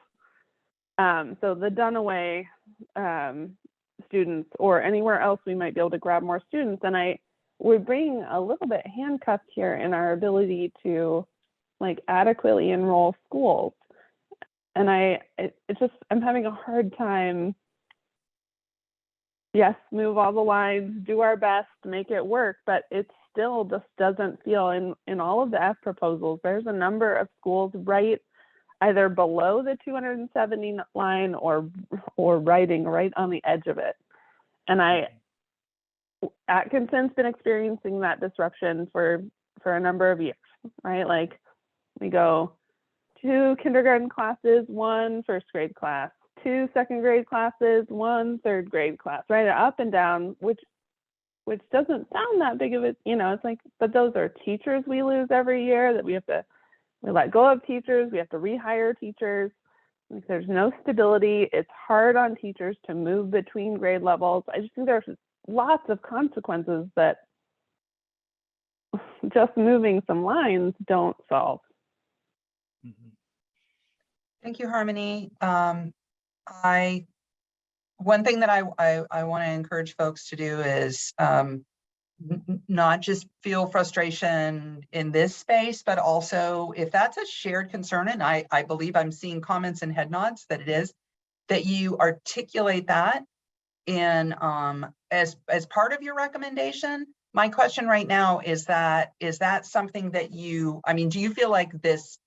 So the Dunaway students or anywhere else we might be able to grab more students. And we're being a little bit handcuffed here in our ability to like adequately enroll schools. And I'm having a hard time. Yes, move all the lines, do our best, make it work, but it still just doesn't feel in all of the F proposals, there's a number of schools right either below the 270 line or writing right on the edge of it. And Atkinson's been experiencing that disruption for a number of years, right? Like we go 2 kindergarten classes, 1 first grade class, 2 second grade classes, 1 third grade class, right? Up and down, which doesn't sound that big of it, it's like, but those are teachers we lose every year that we let go of teachers, we have to rehire teachers. Like there's no stability. It's hard on teachers to move between grade levels. I just think there's lots of consequences that just moving some lines don't solve. Thank you, Harmony. One thing that I want to encourage folks to do is not just feel frustration in this space, but also if that's a shared concern, and I believe I'm seeing comments and head nods that it is, that you articulate that in as part of your recommendation. My question right now is that something that do you feel like this,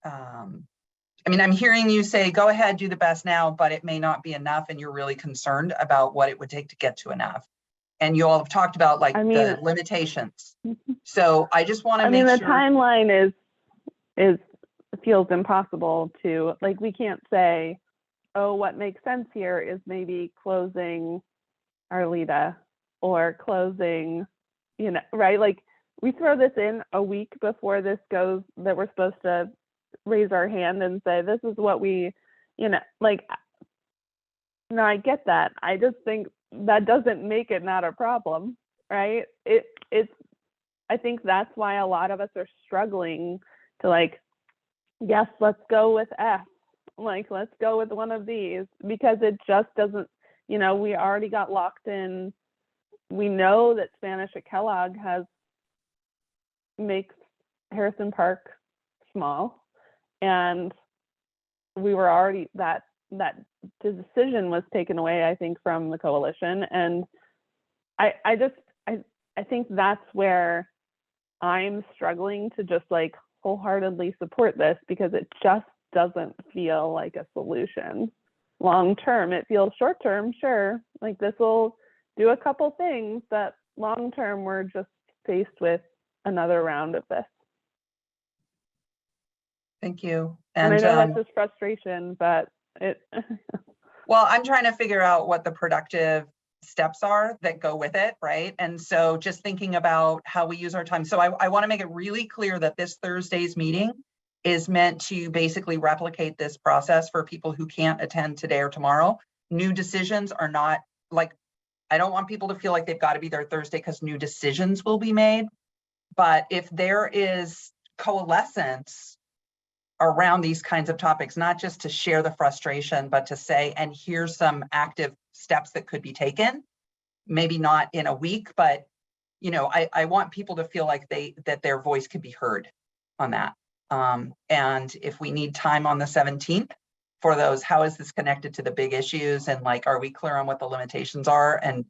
I'm hearing you say, go ahead, do the best now, but it may not be enough. And you're really concerned about what it would take to get to enough. And you all have talked about the limitations. So I just want to make sure. The timeline feels impossible to, like, we can't say, oh, what makes sense here is maybe closing Arleta or closing, right? Like we throw this in a week before this goes, that we're supposed to raise our hand and say, this is what we, no, I get that. I just think that doesn't make it not a problem, right? It's I think that's why a lot of us are struggling to like, yes, let's go with F. Like, let's go with one of these, because it just doesn't, we already got locked in. We know that Spanish at Kellogg makes Harrison Park small, and we were already, that decision was taken away, I think, from the coalition. And I think that's where I'm struggling to just like wholeheartedly support this, because it just doesn't feel like a solution long term. It feels short term, sure, like this will do a couple things, but long term we're just faced with another round of this. Thank you. And I know that's just frustration, but it well, I'm trying to figure out what the productive steps are that go with it, right? And so just thinking about how we use our time. So I want to make it really clear that this Thursday's meeting is meant to basically replicate this process for people who can't attend today or tomorrow. New decisions are not like, I don't want people to feel like they've got to be there Thursday because new decisions will be made. But if there is coalescence around these kinds of topics, not just to share the frustration, but to say, and here's some active steps that could be taken, maybe not in a week, but I want people to feel like that their voice could be heard on that. And if we need time on the 17th for those, how is this connected to the big issues? And like, are we clear on what the limitations are and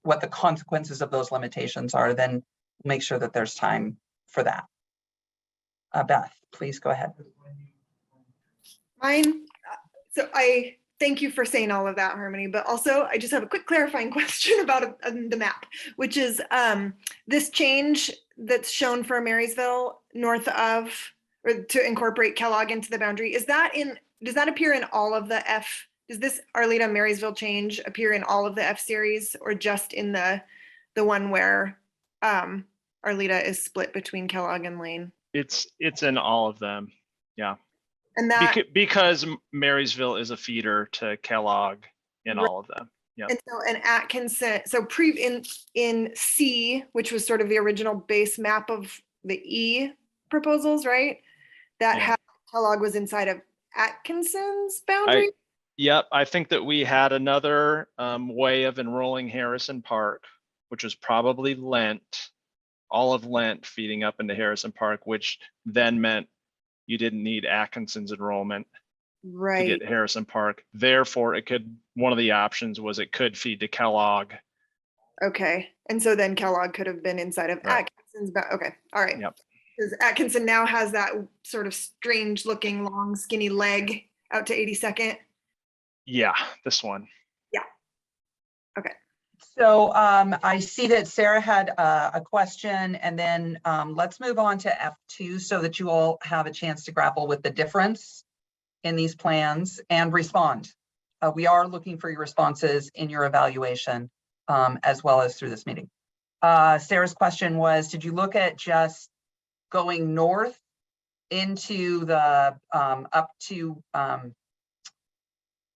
what the consequences of those limitations are? Then make sure that there's time for that. Beth, please go ahead. Mine, so I thank you for saying all of that, Harmony, but also I just have a quick clarifying question about the map, which is this change that's shown for Marysville north of, or to incorporate Kellogg into the boundary, does that appear in all of the F? Does this Arleta Marysville change appear in all of the F series, or just in the one where Arleta is split between Kellogg and Lane? It's in all of them. Yeah. And that because Marysville is a feeder to Kellogg in all of them. Yeah. And so an Atkinson, so in C, which was sort of the original base map of the E proposals, right? That had Kellogg was inside of Atkinson's boundary. Yep. I think that we had another way of enrolling Harrison Park, which was probably Lent, all of Lent feeding up into Harrison Park, which then meant you didn't need Atkinson's enrollment to get Harrison Park. Therefore, one of the options was it could feed to Kellogg. Okay. And so then Kellogg could have been inside of Atkinson's, okay. All right. Yep. Because Atkinson now has that sort of strange looking long skinny leg out to 82nd. Yeah, this one. Yeah. Okay. So I see that Sarah had a question, and then let's move on to F2 so that you all have a chance to grapple with the difference in these plans and respond. We are looking for your responses in your evaluation as well as through this meeting. Sarah's question was, did you look at just going north into the up to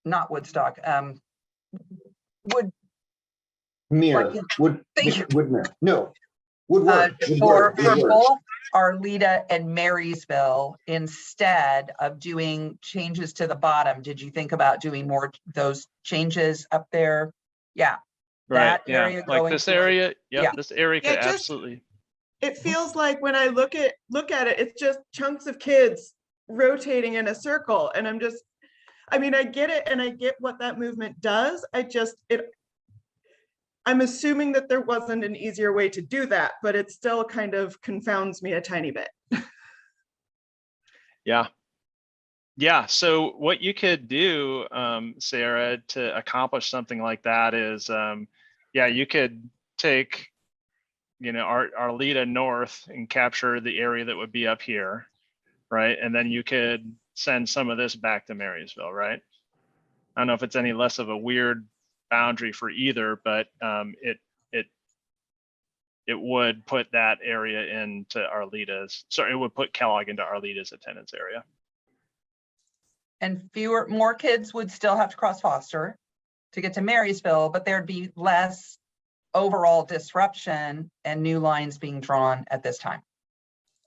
not Woodstock, Woodmere. No, Woodward. For both Arleta and Marysville, instead of doing changes to the bottom, did you think about doing more those changes up there? Yeah. Right. That area like this area. Yeah. This area could absolutely. It feels like when I look at it, it's just chunks of kids rotating in a circle. And I get it, and I get what that movement does. I'm assuming that there wasn't an easier way to do that, but it still kind of confounds me a tiny bit. Yeah. Yeah. So what you could do, Sarah, to accomplish something like that is, you could take, Arleta north and capture the area that would be up here, right? And then you could send some of this back to Marysville, right? I don't know if it's any less of a weird boundary for either, but it would put that area into Arleta's. Sorry, it would put Kellogg into Arleta's attendance area. And more kids would still have to cross Foster to get to Marysville, but there'd be less overall disruption and new lines being drawn at this time.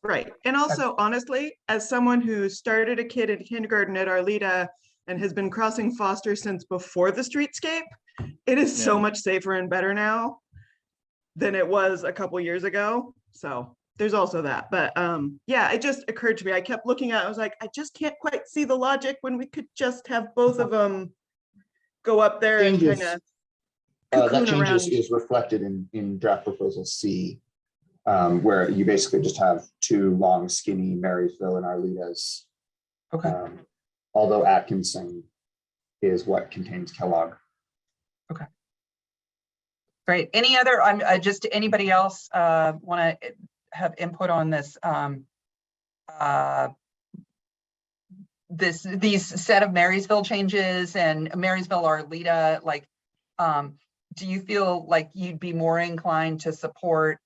Right. And also, honestly, as someone who started a kid in kindergarten at Arleta and has been crossing Foster since before the streetscape, it is so much safer and better now than it was a couple years ago. So there's also that. But yeah, it just occurred to me. I kept looking at it. I was like, I just can't quite see the logic when we could just have both of them go up there and Changes. kind of That cocoon change around. is reflected in draft proposal C, where you basically just have two long, skinny Marysville and Arletas. Okay. Although Atkinson is what contains Kellogg. Okay. Great. Any other, just anybody else want to have input on this? These set of Marysville changes and Marysville Arleta, like, do you feel like you'd be more inclined to support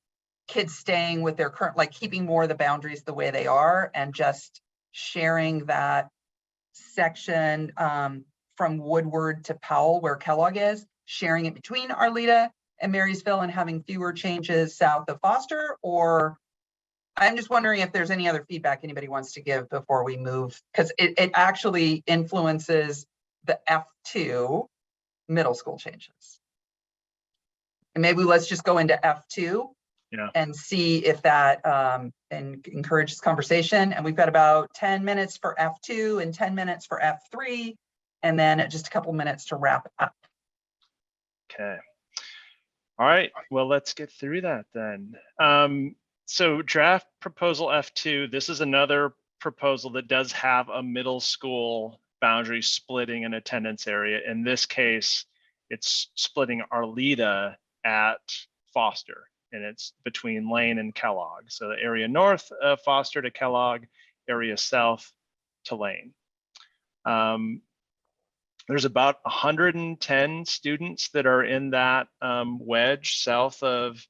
kids staying with their current, like keeping more of the boundaries the way they are and just sharing that section from Woodward to Powell where Kellogg is, sharing it between Arleta and Marysville and having fewer changes south of Foster? Or I'm just wondering if there's any other feedback anybody wants to give before we move, because it actually influences the F2 middle school changes. And maybe let's just go into F2 and see if that encourages conversation. And we've got about 10 minutes for F2 and 10 minutes for F3, and then just a couple minutes to wrap up. Okay. All right, well, let's get through that then. So draft proposal F2, this is another proposal that does have a middle school boundary splitting an attendance area. In this case, it's splitting Arleta at Foster, and it's between Lane and Kellogg. So the area north of Foster to Kellogg, area south to Lane. There's about 110 students that are in that wedge south of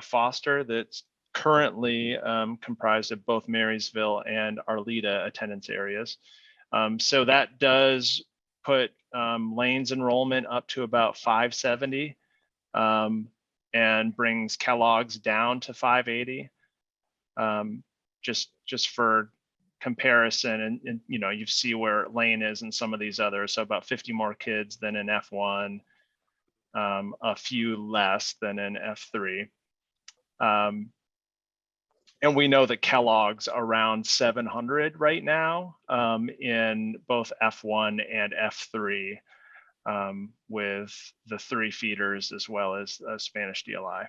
Foster that's currently comprised of both Marysville and Arleta attendance areas. So that does put Lane's enrollment up to about 570 and brings Kellogg's down to 580. Just for comparison, and you know, you see where Lane is in some of these others, so about 50 more kids than in F1, a few less than in F3. And we know that Kellogg's around 700 right now in both F1 and F3 with the 3 feeders as well as Spanish DLI.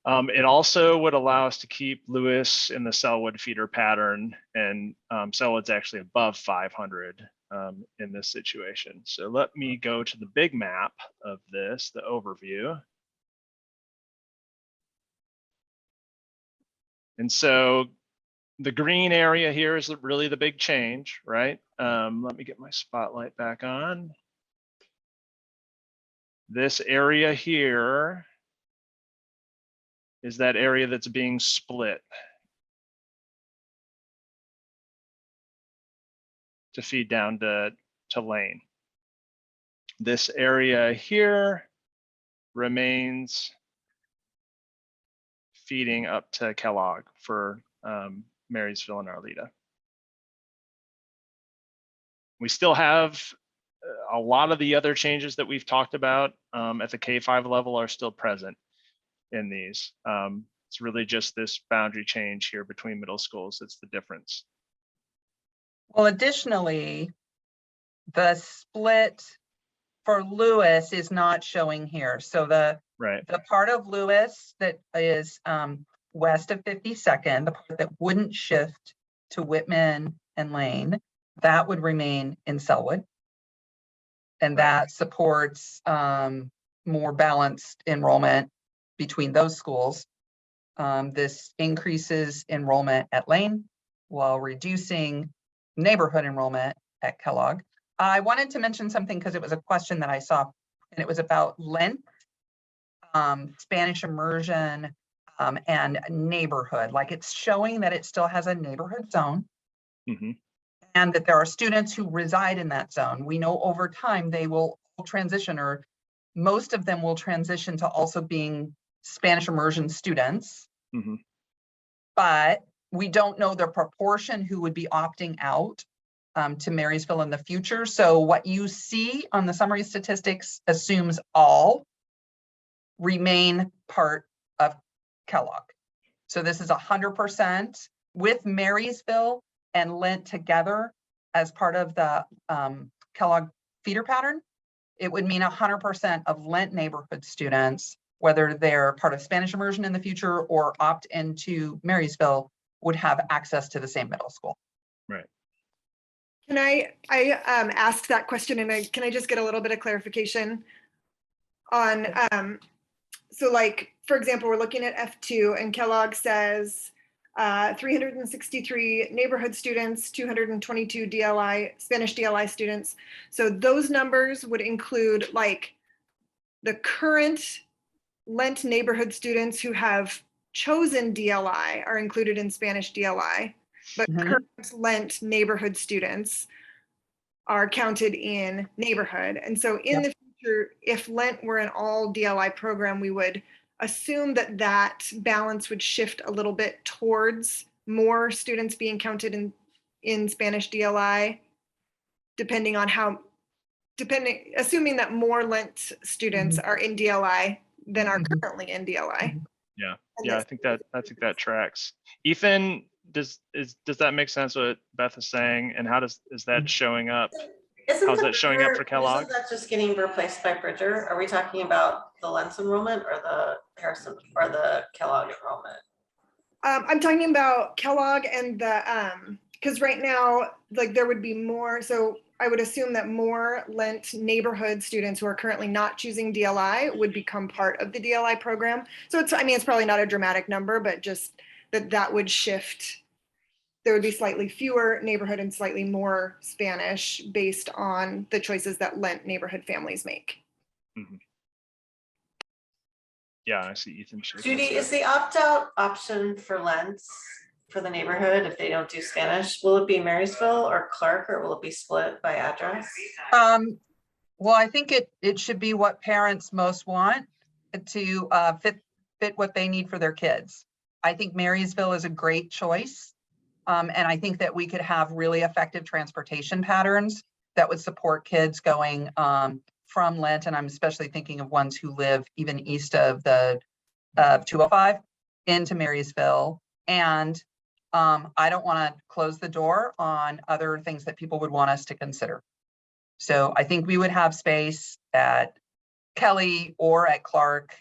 It also would allow us to keep Lewis in the Selwood feeder pattern, and Selwood's actually above 500 in this situation. So let me go to the big map of this, the overview. And so the green area here is really the big change, right? Let me get my spotlight back on. This area here is that area that's being split to feed down to Lane. This area here remains feeding up to Kellogg for Marysville and Arleta. We still have a lot of the other changes that we've talked about at the K-5 level are still present in these. It's really just this boundary change here between middle schools that's the difference. Well, additionally, the split for Lewis is not showing here. So the part of Lewis that is west of 52nd, the part that wouldn't shift to Whitman and Lane, that would remain in Selwood. And that supports more balanced enrollment between those schools. This increases enrollment at Lane while reducing neighborhood enrollment at Kellogg. I wanted to mention something because it was a question that I saw, and it was about length, Spanish immersion, and neighborhood. Like, it's showing that it still has a neighborhood zone. Mm-hmm. And that there are students who reside in that zone. We know over time they will transition or most of them will transition to also being Spanish immersion students. Mhm. But we don't know the proportion who would be opting out to Marysville in the future. So what you see on the summary statistics assumes all remain part of Kellogg. So this is 100% with Marysville and Lent together as part of the Kellogg feeder pattern. It would mean 100% of Lent neighborhood students, whether they're part of Spanish immersion in the future or opt into Marysville, would have access to the same middle school. Right. Can I ask that question, and can I just get a little bit of clarification on, so like, for example, we're looking at F2 and Kellogg says 363 neighborhood students, 222 DLI, Spanish DLI students. So those numbers would include like the current Lent neighborhood students who have chosen DLI are included in Spanish DLI, but Mhm. current Lent neighborhood students are counted in neighborhood. And so in the future, if Lent were an all DLI program, we would assume that that balance would shift a little bit towards more students being counted in Spanish DLI, depending on how, assuming that more Lent students are in DLI than are Mhm. currently in DLI. Yeah. And Yeah, I this- think that tracks. Ethan, does that make sense what Beth is saying? And how is that showing up? How's that showing up for Kellogg? Isn't that just getting replaced by Bridger? Are we talking about the Lentz enrollment or the Harrison or the Kellogg enrollment? I'm talking about Kellogg and the, because right now, like there would be more, so I would assume that more Lent neighborhood students who are currently not choosing DLI would become part of the DLI program. So it's, I mean, it's probably not a dramatic number, but just that would shift. There would be slightly fewer neighborhood and slightly more Spanish based on the choices that Lent neighborhood families make. Mhm. Yeah, I see Ethan shaking Judy, his is head. the opt-out option for Lentz for the neighborhood if they don't do Spanish? Will it be Marysville or Clark, or will it be split by address? Well, I think it should be what parents most want to fit what they need for their kids. I think Marysville is a great choice. And I think that we could have really effective transportation patterns that would support kids going from Lent, and I'm especially thinking of ones who live even east of the 205 into Marysville. And I don't want to close the door on other things that people would want us to consider. So I think we would have space at Kelly or at Clark,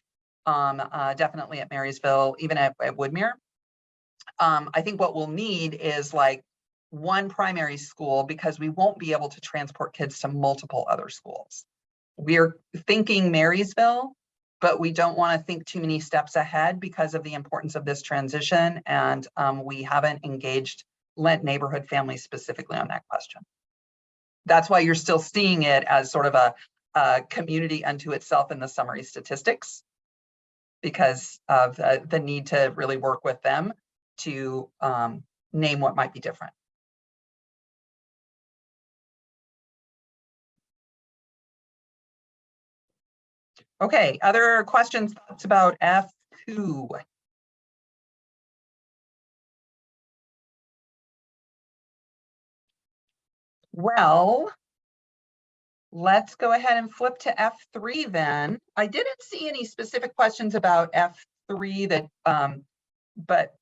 definitely at Marysville, even at Woodmere. I think what we'll need is like one primary school because we won't be able to transport kids to multiple other schools. We're thinking Marysville, but we don't want to think too many steps ahead because of the importance of this transition. And we haven't engaged Lent neighborhood families specifically on that question. That's why you're still seeing it as sort of a community unto itself in the summary statistics, because of the need to really work with them to name what might be different. Okay, other questions, thoughts about F2? Well, let's go ahead and flip to F3 then. I didn't see any specific questions about F3 that, but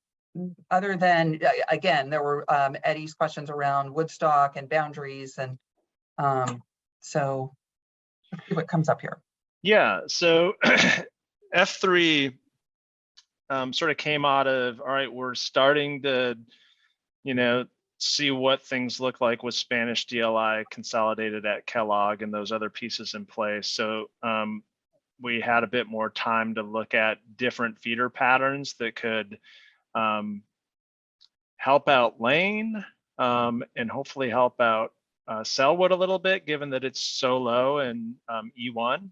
other than, again, there were Eddie's questions around Woodstock and boundaries. And so let's see what comes up here. Yeah, so F3 sort of came out of, all right, we're starting to, see what things look like with Spanish DLI consolidated at Kellogg and those other pieces in place. So we had a bit more time to look at different feeder patterns that could help out Lane and hopefully help out Selwood a little bit, given that it's so low in E1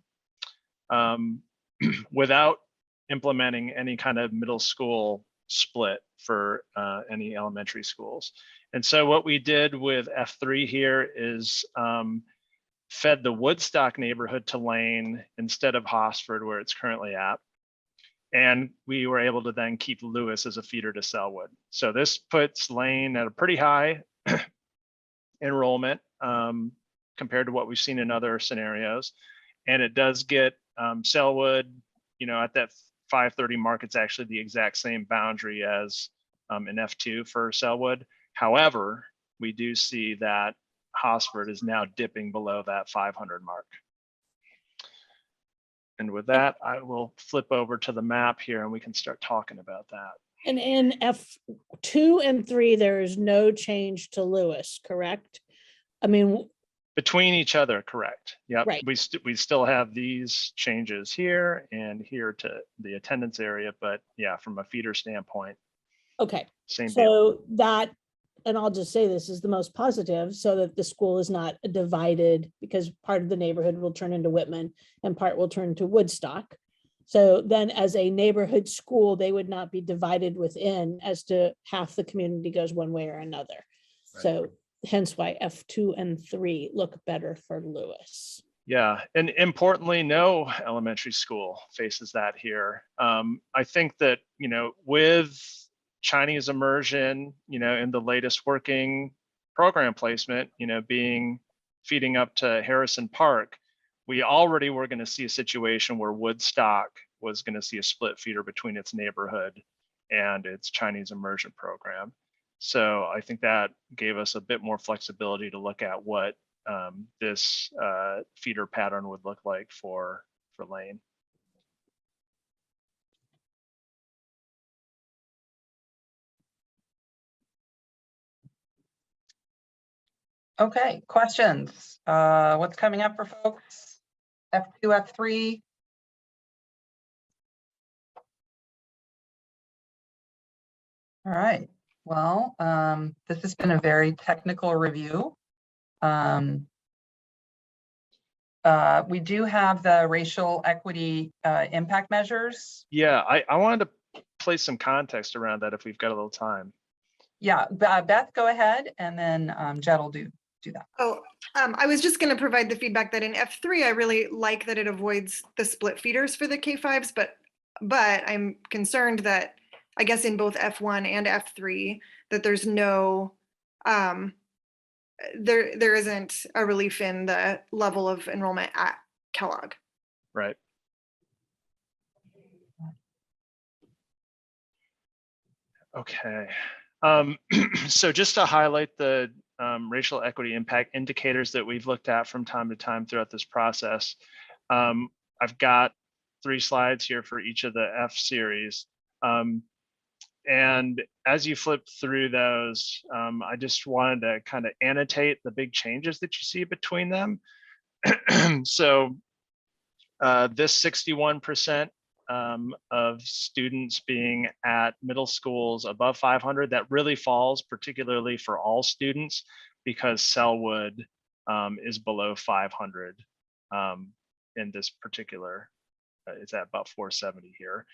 without implementing any kind of middle school split for any elementary schools. And so what we did with F3 here is fed the Woodstock neighborhood to Lane instead of Hosford, where it's currently at. And we were able to then keep Lewis as a feeder to Selwood. So this puts Lane at a pretty high enrollment compared to what we've seen in other scenarios. And it does get Selwood, at that 530 mark, it's actually the exact same boundary as an F2 for Selwood. However, we do see that Hosford is now dipping below that 500 mark. And with that, I will flip over to the map here and we can start talking about that. And in F2 and 3, there is no change to Lewis, correct? I mean, Between each other, correct. Yep. Right. We still have these changes here and here to the attendance area, but yeah, from a feeder standpoint, okay. same deal. So that, and I'll just say this is the most positive, so that the school is not divided, because part of the neighborhood will turn into Whitman and part will turn to Woodstock. So then as a neighborhood school, they would not be divided within as to half the community goes one way or another. Right. So hence why F2 and 3 look better for Lewis. Yeah, and importantly, no elementary school faces that here. I think that, with Chinese immersion, in the latest working program placement, being feeding up to Harrison Park, we already were going to see a situation where Woodstock was going to see a split feeder between its neighborhood and its Chinese immersion program. So I think that gave us a bit more flexibility to look at what this feeder pattern would look like for Lane. Okay, questions? What's coming up for folks? F2, F3? All right, well, this has been a very technical review. We do have the racial equity impact measures. Yeah, I wanted to place some context around that if we've got a little time. Yeah, Beth, go ahead, and then Jed will do that. Oh, I was just going to provide the feedback that in F3, I really like that it avoids the split feeders for the K5s, but I'm concerned that I guess in both F1 and F3 that there's no, there isn't a relief in the level of enrollment at Kellogg. Right. Okay. So just to highlight the racial equity impact indicators that we've looked at from time to time throughout this process, I've got 3 slides here for each of the F series. And as you flip through those, I just wanted to kind of annotate the big changes that you see between them. So this 61% of students being at middle schools above 500, that really falls particularly for all students because Selwood is below 500 in this particular, it's at about 470 here.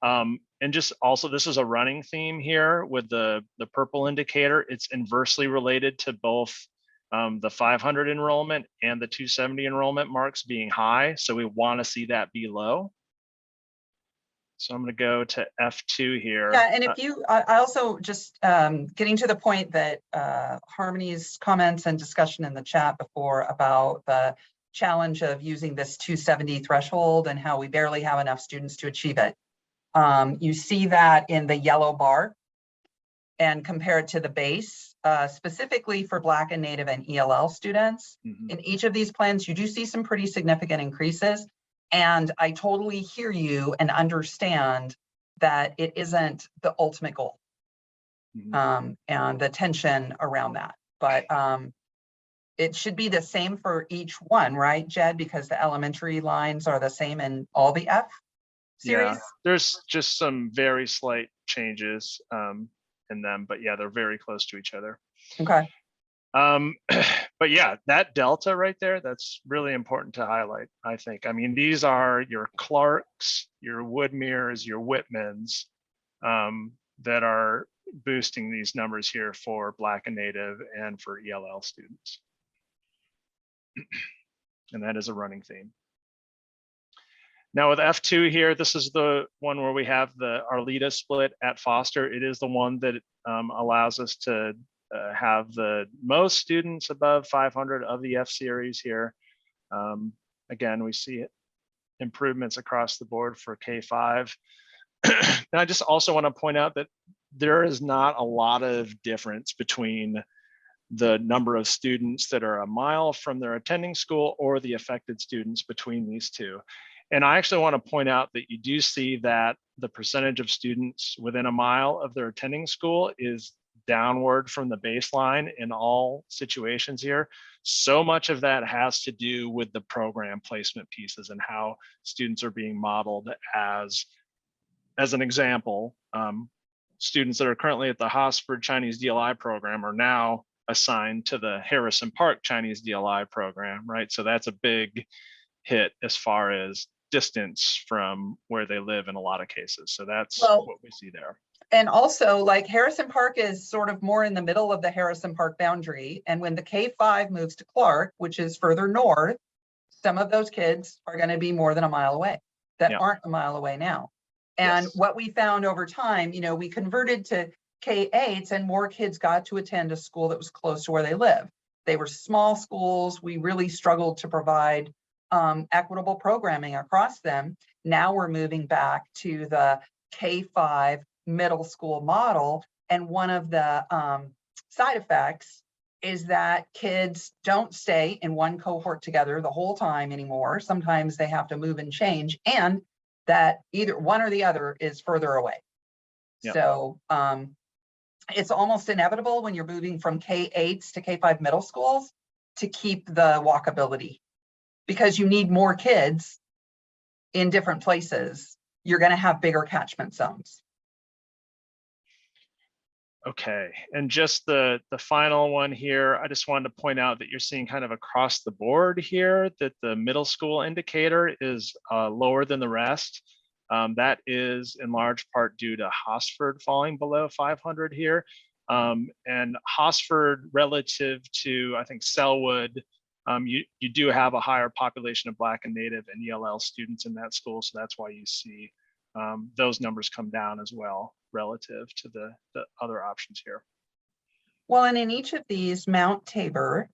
And just also, this is a running theme here with the purple indicator. It's inversely related to both the 500 enrollment and the 270 enrollment marks being high. So we want to see that be low. So I'm going to go to F2 here. Yeah, and if you, I also just getting to the point that Harmony's comments and discussion in the chat before about the challenge of using this 270 threshold and how we barely have enough students to achieve it. You see that in the yellow bar and compare it to the base, specifically for Black and Native and ELL students. Mhm. In each of these plans, you do see some pretty significant increases. And I totally hear you and understand that it isn't the ultimate goal and the tension around that. But it should be the same for each one, right, Jed? Because the elementary lines are the same in all the F series. Yeah, there's just some very slight changes in them, but yeah, they're very close to each other. Okay. But yeah, that delta right there, that's really important to highlight, I think. I mean, these are your Clarks, your Woodmeres, your Whitmans that are boosting these numbers here for Black and Native and for ELL students. And that is a running theme. Now with F2 here, this is the one where we have the Arleta split at Foster. It is the one that allows us to have the most students above 500 of the F series here. Again, we see improvements across the board for K5. And I just also want to point out that there is not a lot of difference between the number of students that are a mile from their attending school or the affected students between these two. And I actually want to point out that you do see that the percentage of students within a mile of their attending school is downward from the baseline in all situations here. So much of that has to do with the program placement pieces and how students are being modeled as an example. Students that are currently at the Hosford Chinese DLI program are now assigned to the Harrison Park Chinese DLI program, right? So that's a big hit as far as distance from where they live in a lot of cases. So that's what we see there. And also, like, Harrison Park is sort of more in the middle of the Harrison Park boundary. And when the K5 moves to Clark, which is further north, some of those kids are going to be more than a mile away that aren't a mile away now. And what we found over time, you know, we converted to K8s and more kids got to attend a school that was close to where they live. They were small schools. We really struggled to provide equitable programming across them. Now we're moving back to the K5 middle school model. And one of the side effects is that kids don't stay in one cohort together the whole time anymore. Sometimes they have to move and change, and that either one or the other is further away. So it's almost inevitable when you're moving from K8s to K5 middle schools to keep the walkability, because you need more kids in different places. You're going to have bigger catchment zones. Okay, and just the final one here, I just wanted to point out that you're seeing kind of across the board here that the middle school indicator is lower than the rest. That is in large part due to Hosford falling below 500 here. And Hosford relative to, I think, Selwood, you do have a higher population of Black and Native and ELL students in that school. So that's why you see those numbers come down as well relative to the other options here. Well, and in each of these, Mount Tabor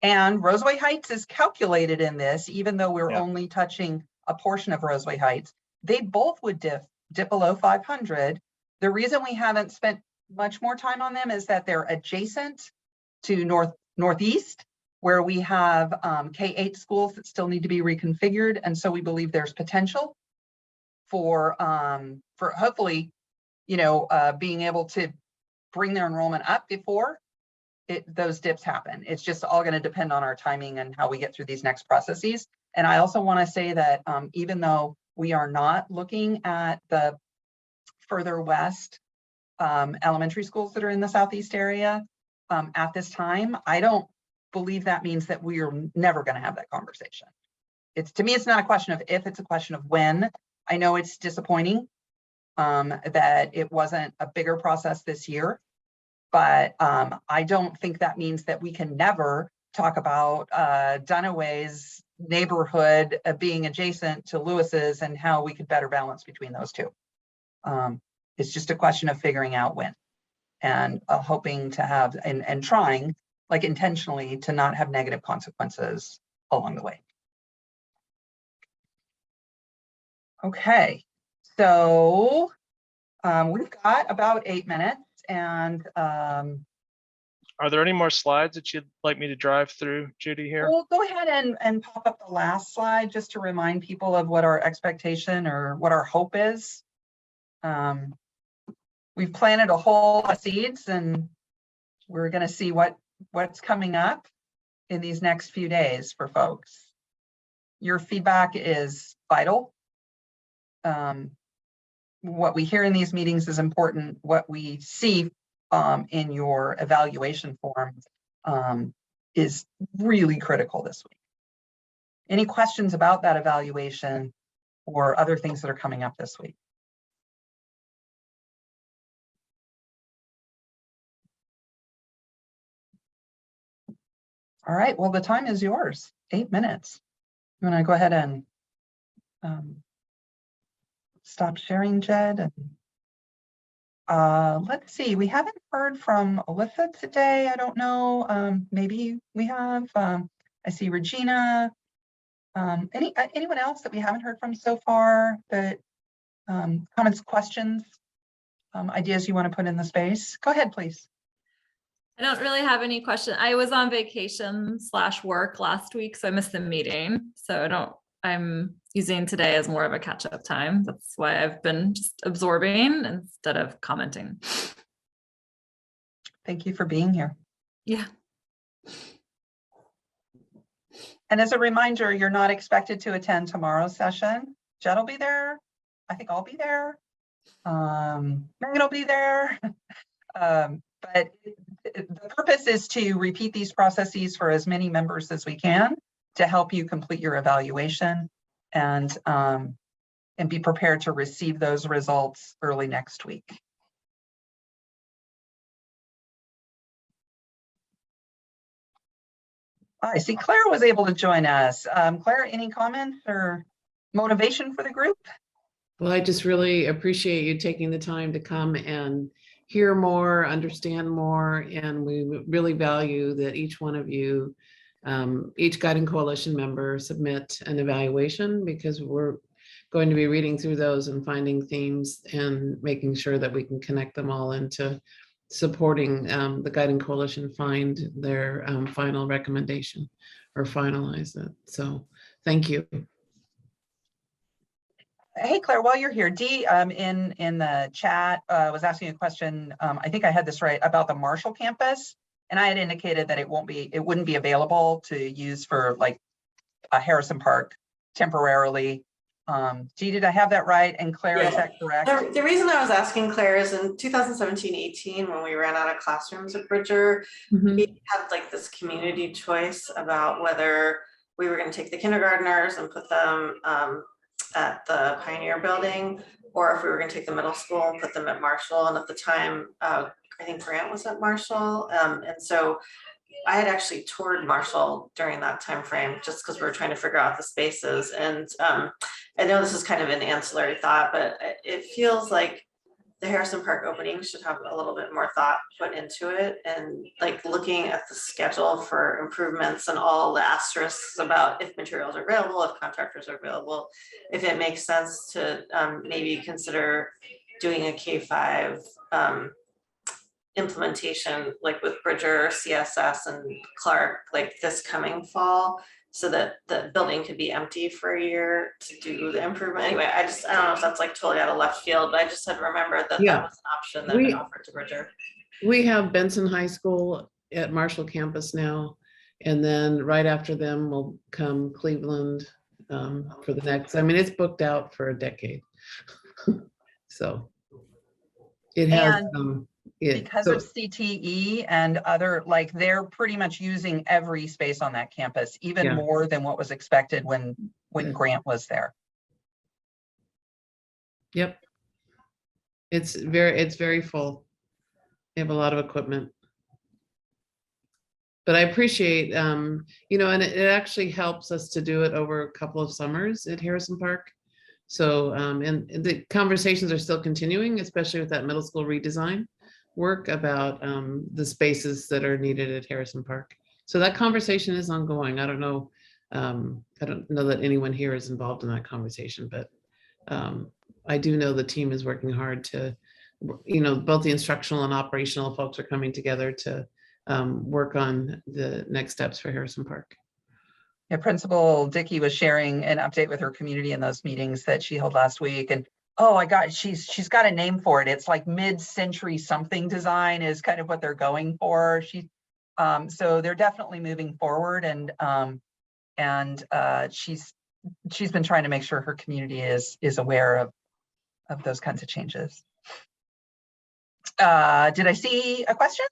and Roseway Heights is calculated in this, even though we're only touching a portion of Roseway Heights, they both would dip below 500. The reason we haven't spent much more time on them is that they're adjacent to northeast, where we have K8 schools that still need to be reconfigured. And so we believe there's potential for hopefully, you know, being able to bring their enrollment up before those dips happen. It's just all going to depend on our timing and how we get through these next processes. And I also want to say that even though we are not looking at the further west elementary schools that are in the southeast area at this time, I don't believe that means that we are never going to have that conversation. To me, it's not a question of if, it's a question of when. I know it's disappointing that it wasn't a bigger process this year, but I don't think that means that we can never talk about Dunaway's neighborhood being adjacent to Lewis's and how we could better balance between those two. It's just a question of figuring out when and hoping to have and trying, like, intentionally to not have negative consequences along the way. Okay, so we've got about 8 minutes, and are there any more slides that you'd like me to drive through, Judy, here? We'll go ahead and pop up the last slide just to remind people of what our expectation or what our hope is. We've planted a whole lot of seeds, and we're going to see what's coming up in these next few days for folks. Your feedback is vital. What we hear in these meetings is important. What we see in your evaluation forms is really critical this week. Any questions about that evaluation or other things that are coming up this week? All right, well, the time is yours, 8 minutes. You want to go ahead and stop sharing, Jed? And let's see, we haven't heard from Alyssa today. I don't know. Maybe we have. I see Regina. Anyone else that we haven't heard from so far that comments, questions, ideas you want to put in the space? Go ahead, please. I don't really have any question. I was on vacation / work last week, so I missed the meeting. So I'm using today as more of a catch-up time. That's why I've been just absorbing instead of commenting. Thank you for being here. Yeah. And as a reminder, you're not expected to attend tomorrow's session. Jed will be there. I think I'll be there. Megan will be there. But the purpose is to repeat these processes for as many members as we can to help you complete your evaluation and be prepared to receive those results early next week. I see Claire was able to join us. Claire, any comments or motivation for the group? Well, I just really appreciate you taking the time to come and hear more, understand more, and we really value that each one of you, each Guiding Coalition member submit an evaluation, because we're going to be reading through those and finding themes and making sure that we can connect them all into supporting the Guiding Coalition find their final recommendation or finalize it. So thank you. Hey, Claire, while you're here, Dee in the chat was asking a question. I think I had this right about the Marshall campus, and I had indicated that it wouldn't be available to use for like a Harrison Park temporarily. Dee, did I have that right? And Claire, Yeah. is that correct? The reason I was asking Claire is in 2017-18, when we ran out of classrooms at Bridger, we had like this community choice about whether we were going to take the kindergartners and put them at the Pioneer building, or if we were going to take the middle school and put them at Marshall. And at the time, I think Grant was at Marshall. And so I had actually toured Marshall during that time frame, just because we were trying to figure out the spaces. And I know this is kind of an ancillary thought, but it feels like the Harrison Park opening should have a little bit more thought put into it, and like looking at the schedule for improvements and all the asterisks about if materials are available, if contractors are available, if it makes sense to maybe consider doing a K-5 implementation, like with Bridger, CSS, and Clark, like this coming fall, so that the building could be empty for a year to do the improvement. Anyway, I don't know if that's like totally out of left field, but I just had remembered that that was an option that had been offered to Bridger. We have Benson High School at Marshall campus now, and then right after them will come Cleveland for the next. I mean, it's booked out for a decade. So it has. Because of CTE and other, like, they're pretty much using every space on that campus, even more than what was expected when Grant was there. Yep. It's very full. They have a lot of equipment. But I appreciate, you know, and it actually helps us to do it over a couple of summers at Harrison Park. So, and the conversations are still continuing, especially with that middle school redesign work about the spaces that are needed at Harrison Park. So that conversation is ongoing. I don't know that anyone here is involved in that conversation, but I do know the team is working hard to, you know, both the instructional and operational folks are coming together to work on the next steps for Harrison Park. Yeah, Principal Dickey was sharing an update with her community in those meetings that she held last week, and oh, I got, she's got a name for it. It's like mid-century something design is kind of what they're going for. So they're definitely moving forward, and she's been trying to make sure her community is aware of those kinds of changes. Did I see a question?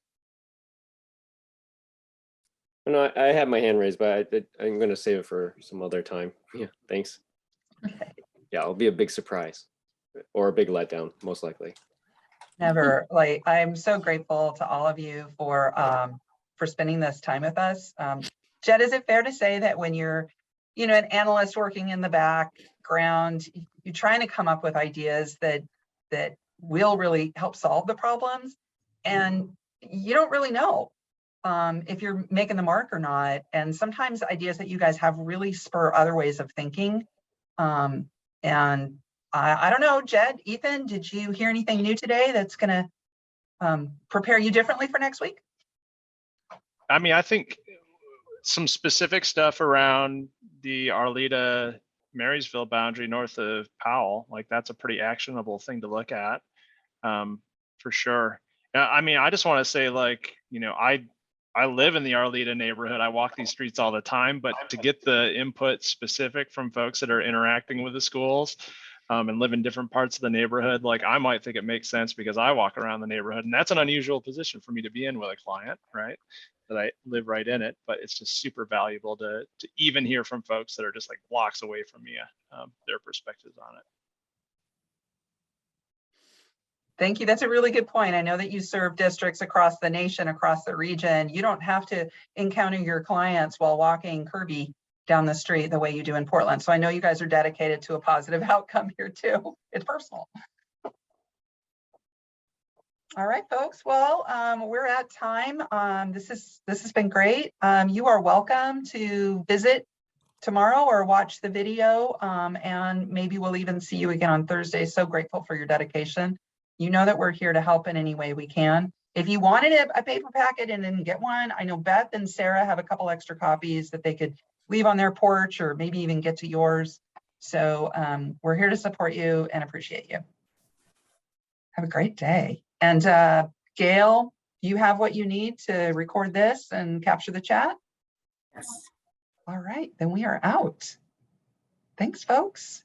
No, I have my hand raised, but I'm going to save it for some other time. Yeah, thanks. Okay. Yeah, it'll be a big surprise or a big letdown, most likely. Never. Like, I'm so grateful to all of you for spending this time with us. Jed, is it fair to say that when you're you know, an analyst working in the background. You're trying to come up with ideas that will really help solve the problems. And you don't really know if you're making the mark or not. And sometimes ideas that you guys have really spur other ways of thinking. And I don't know, Jed, Ethan, did you hear anything new today that's going to prepare you differently for next week? I mean, I think some specific stuff around the Arleta Marysville boundary north of Powell, like that's a pretty actionable thing to look at, for sure. I mean, I just want to say, like, you know, I live in the Arleta neighborhood. I walk these streets all the time, but to get the input specific from folks that are interacting with the schools and live in different parts of the neighborhood, like I might think it makes sense because I walk around the neighborhood, and that's an unusual position for me to be in with a client, right? That I live right in it, but it's just super valuable to even hear from folks that are just like blocks away from me, their perspectives on it. Thank you. That's a really good point. I know that you serve districts across the nation, across the region. You don't have to encounter your clients while walking Kirby down the street the way you do in Portland. So I know you guys are dedicated to a positive outcome here too. It's personal. All right, folks. Well, we're at time. This has been great. You are welcome to visit tomorrow or watch the video, and maybe we'll even see you again on Thursday. So grateful for your dedication. You know that we're here to help in any way we can. If you wanted a paper packet and didn't get one, I know Beth and Sarah have a couple extra copies that they could leave on their porch or maybe even get to yours. So we're here to support you and appreciate you. Have a great day. And Gail, you have what you need to record this and capture the chat? Yes. All right, then we are out. Thanks, folks.